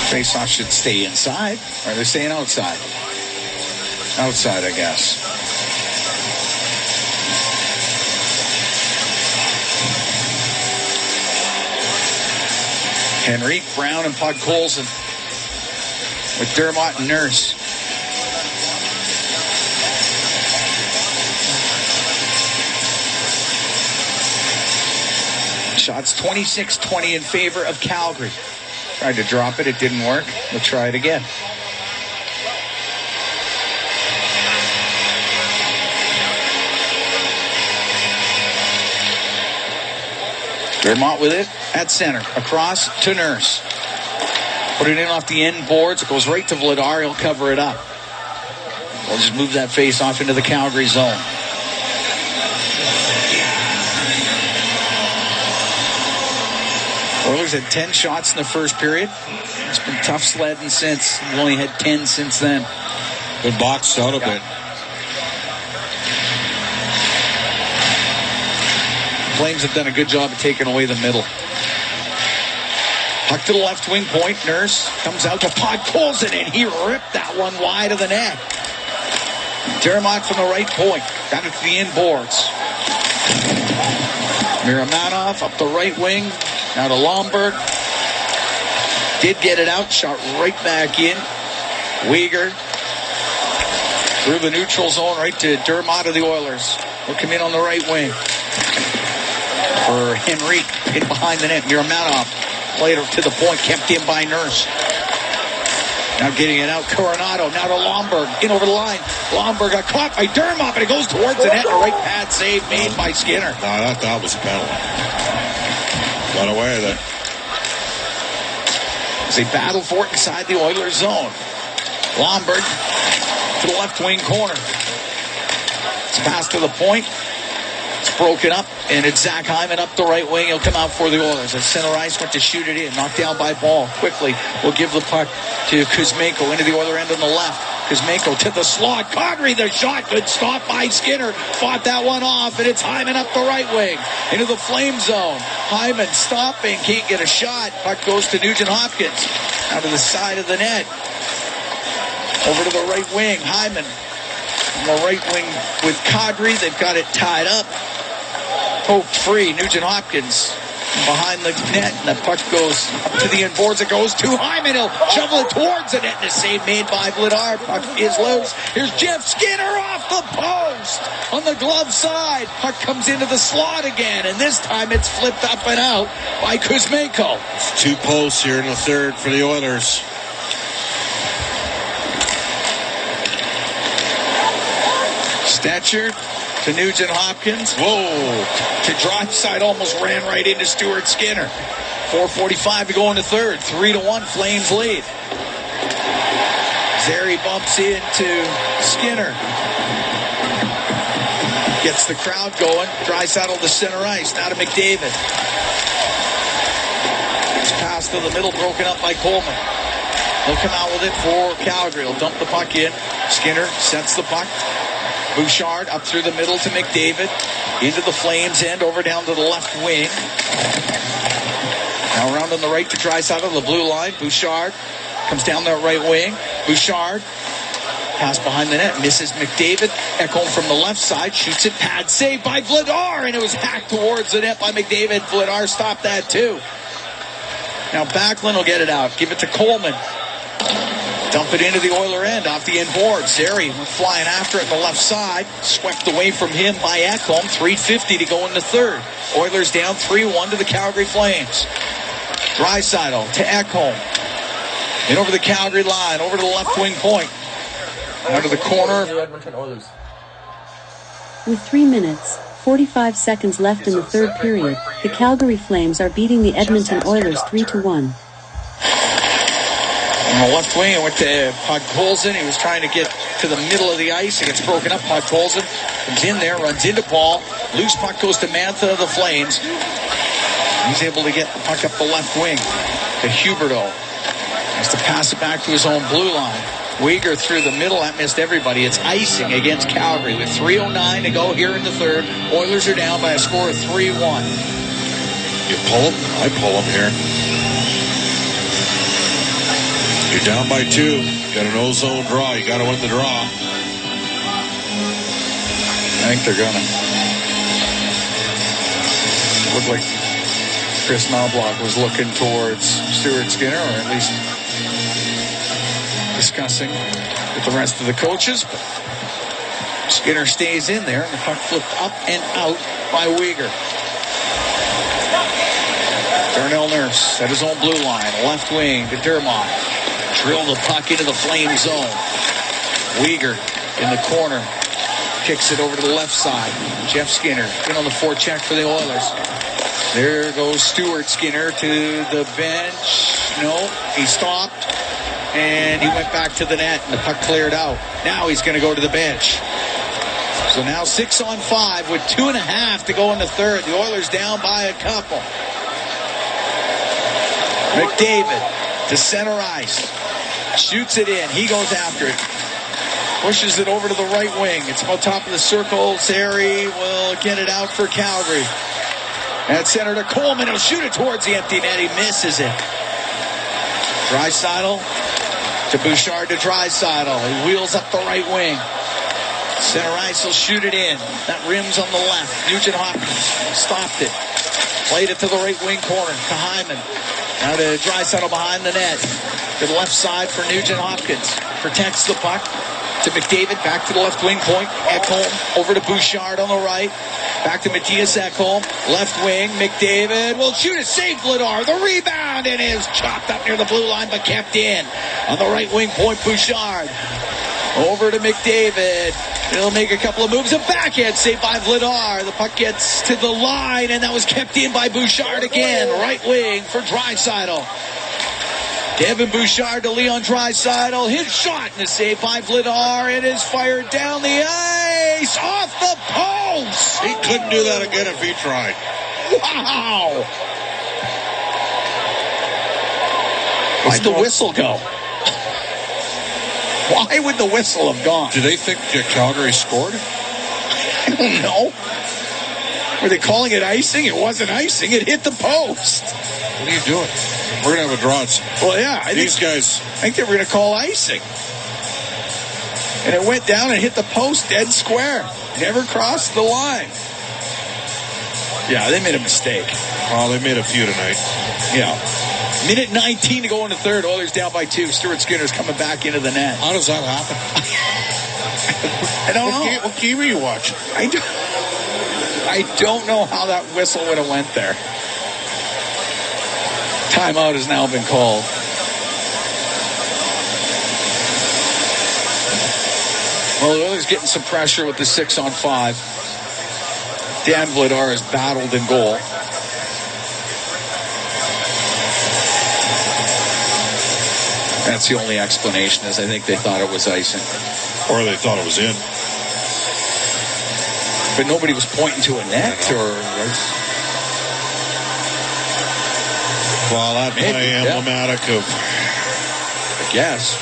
Faceoff should stay inside. Or they're staying outside. Outside, I guess. Henry, Brown, and Podkolzin with Dermott and Nurse. Shots 26-20 in favor of Calgary. Tried to drop it. It didn't work. We'll try it again. Dermott with it at center. Across to Nurse. Put it in off the end boards. It goes right to Vladar. He'll cover it up. We'll just move that face off into the Calgary zone. Oilers had 10 shots in the first period. It's been tough sledding since. We've only had 10 since then. Been boxed out a bit. Flames have done a good job of taking away the middle. Puck to the left wing point. Nurse comes out to Podkolzin, and he ripped that one wide of the net. Dermott from the right point. Got it to the inboards. Miramanov up the right wing. Now to Lomberg. Did get it out. Shot right back in. Weegar through the neutral zone right to Dermott of the Oilers. He'll come in on the right wing. For Henry, in behind the net. Miramanov played to the point, kept in by Nurse. Now getting it out, Coronado. Now to Lomberg, in over the line. Lomberg got caught by Dermott, but it goes towards the net. A right pad save made by Skinner. No, that was a penalty. Got away with it. As they battle for it inside the Oilers zone. Lomberg to the left wing corner. It's passed to the point. Broken up, and it's Zach Hyman up the right wing. He'll come out for the Oilers. As center ice went to shoot it in. Knocked down by Ball. Quickly will give the puck to Kuzmenko into the Oiler end on the left. Kuzmenko to the slot. Kadri the shot. Good stop by Skinner. Fought that one off, and it's Hyman up the right wing. Into the Flame zone. Hyman stopping. Can't get a shot. Puck goes to Nugent Hopkins. Out to the side of the net. Over to the right wing. Hyman on the right wing with Kadri. They've got it tied up. Poked free. Nugent Hopkins behind the net, and the puck goes up to the end boards. It goes to Hyman. He'll shovel it towards the net, and a save made by Vladar. Puck is loose. Here's Jeff Skinner off the post on the glove side. Puck comes into the slot again, and this time it's flipped up and out by Kuzmenko. It's 2 posts here in the third for the Oilers. Stetcher to Nugent Hopkins. Whoa. To Drysdale, almost ran right into Stuart Skinner. 4:45 to go in the third. 3-1 Flames lead. Zary bumps into Skinner. Gets the crowd going. Drysdale to center ice. Now to McDavid. It's passed to the middle, broken up by Coleman. He'll come out with it for Calgary. He'll dump the puck in. Skinner sets the puck. Bouchard up through the middle to McDavid. Into the Flames end, over down to the left wing. Now around on the right to Drysdale, the blue line. Bouchard comes down that right wing. Bouchard, pass behind the net, misses McDavid. Ekholm from the left side, shoots it, pad save by Vladar, and it was hacked towards the net by McDavid. Vladar stopped that too. Now Backlund will get it out, give it to Coleman. Dump it into the Oiler end, off the end board. Zary flying after it on the left side. Swept away from him by Ekholm. 3:50 to go in the third. Oilers down 3-1 to the Calgary Flames. Draisaitl to Ekholm. In over the Calgary line, over to the left wing point. Out of the corner. With 3 minutes, 45 seconds left in the third period, the Calgary Flames are beating the Edmonton Oilers 3-1. On the left wing, it went to Podkolzin. He was trying to get to the middle of the ice. It gets broken up. Podkolzin comes in there, runs into Paul. Loose puck goes to Mantha of the Flames. He's able to get the puck up the left wing to Huberdeau. Has to pass it back to his own blue line. Weegar through the middle. That missed everybody. It's icing against Calgary with 3:09 to go here in the third. Oilers are down by a score of 3-1. You pull them? I pull them here. You're down by 2. Got an ozone draw. You got to win the draw. I think they're gonna. Looked like Chris Knobloch was looking towards Stuart Skinner, or at least discussing with the rest of the coaches. But Skinner stays in there, and the puck flipped up and out by Uyghur. Darnell Nurse at his own blue line, left wing to Dermott. Drill the puck into the Flame zone. Uyghur in the corner. Kicks it over to the left side. Jeff Skinner in on the forecheck for the Oilers. There goes Stuart Skinner to the bench. No, he stopped. And he went back to the net, and the puck cleared out. Now he's going to go to the bench. So now 6-on-5 with 2.5 to go in the third. The Oilers down by a couple. McDavid to center ice. Shoots it in. He goes after it. Pushes it over to the right wing. It's about top of the circle. Zary will get it out for Calgary. At center to Coleman. He'll shoot it towards the empty net. He misses it. Draisaitl to Bouchard to Draisaitl. He wheels up the right wing. Center ice will shoot it in. That rim's on the left. Nugent Hopkins stopped it. Played it to the right wing corner to Hyman. Now to Draisaitl behind the net. To the left side for Nugent Hopkins. Protects the puck. To McDavid, back to the left wing point. Ekholm over to Bouchard on the right. Back to Matthias Ekholm. Left wing, McDavid will shoot it. Save Vladar. The rebound and is chopped up near the blue line but kept in. On the right wing point, Bouchard. Over to McDavid. He'll make a couple of moves. A backhand save by Vladar. The puck gets to the line, and that was kept in by Bouchard again. Right wing for Draisaitl. Devin Bouchard to Leon Draisaitl. His shot and a save by Vladar. It is fired down the ice. Off the post. He couldn't do that again if he tried. Wow. Why'd the whistle go? Why would the whistle have gone? Do they think Calgary scored? I don't know. Were they calling it icing? It wasn't icing. It hit the post. What are you doing? We're going to have a draw. Well, yeah. I think they were going to call icing. And it went down and hit the post dead square. Never crossed the line. Yeah, they made a mistake. Well, they made a few tonight. Yeah. Minute 19 to go in the third. Oilers down by 2. Stuart Skinner's coming back into the net. How does that happen? I don't know. What game are you watching? I don't know how that whistle would have went there. Timeout has now been called. Well, the Oilers getting some pressure with the 6-on-5. Dan Vladar has battled in goal. That's the only explanation, is I think they thought it was icing. Or they thought it was in. But nobody was pointing to a net, or... Well, that play emblematic of... I guess.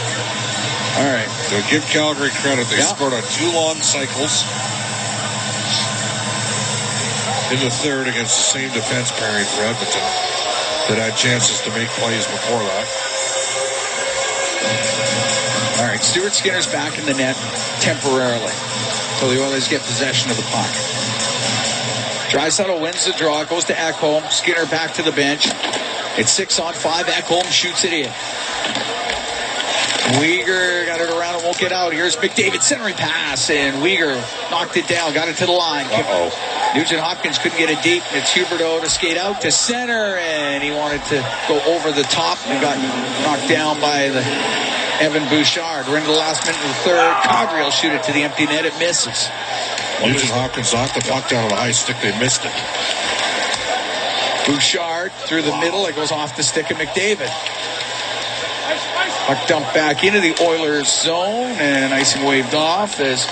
All right. So give Calgary credit. They scored on 2 long cycles in the third against the same defense pairing for Edmonton that had chances to make plays before that. All right, Stuart Skinner's back in the net temporarily. So the Oilers get possession of the puck. Draisaitl wins the draw, goes to Ekholm. Skinner back to the bench. It's 6-on-5. Ekholm shoots it in. Uyghur got it around and won't get out. Here's McDavid centering pass, and Uyghur knocked it down, got it to the line. Nugent Hopkins couldn't get it deep. It's Huberdeau to skate out to center, and he wanted to go over the top and got knocked down by the Evan Bouchard. We're into the last minute of the third. Gaudreau will shoot it to the empty net. It misses. Nugent Hopkins knocked the puck down on the high stick. They missed it. Bouchard through the middle. It goes off the stick of McDavid. Puck dumped back into the Oilers zone, and icing waved off as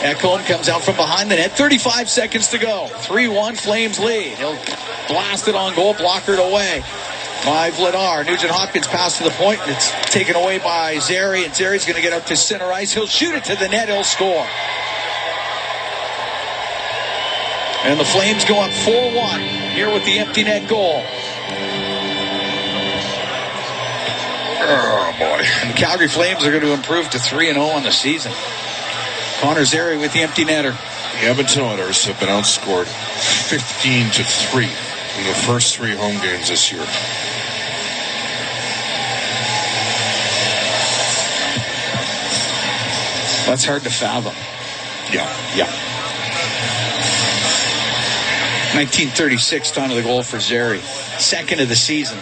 Ekholm comes out from behind the net. 35 seconds to go. 3-1 Flames lead. He'll blast it on goal, blockered away by Vladar. Nugent Hopkins pass to the point, and it's taken away by Zary, and Zary's going to get up to center ice. He'll shoot it to the net. He'll score. And the Flames go up 4-1 here with the empty net goal. Oh, boy. And the Calgary Flames are going to improve to 3-0 on the season. Connor Zary with the empty netter. The Edmonton Oilers have been outscored 15-3 in the first 3 home games this year. That's hard to fathom. Yeah. 1936, time of the goal for Zary. Second of the season.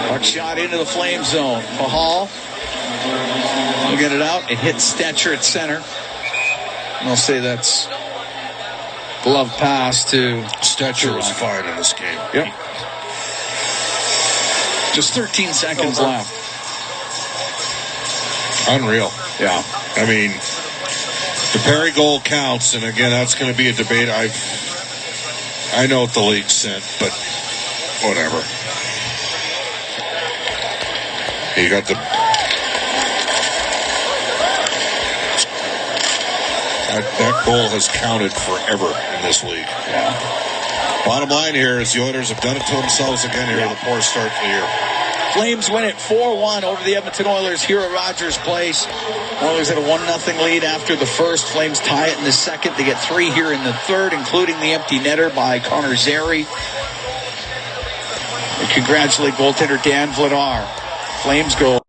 Puck shot into the flame zone. Pahal will get it out. It hits Stetcher at center. And I'll say that's glove pass to Stetcher was fine in this game. Yep. Just 13 seconds left. Unreal. Yeah. I mean, the Perry goal counts, and again, that's going to be a debate. I know what the league sent, but whatever. You got the that goal has counted forever in this league. Yeah. Bottom line here is the Oilers have done it to themselves again here with a poor start to the year. Flames win it 4-1 over the Edmonton Oilers here at Rogers Place. Oilers had a 1-0 lead after the first. Flames tie it in the second. They get 3 here in the third, including the empty netter by Connor Zary. They congratulate goaltender Dan Vladar. Flames go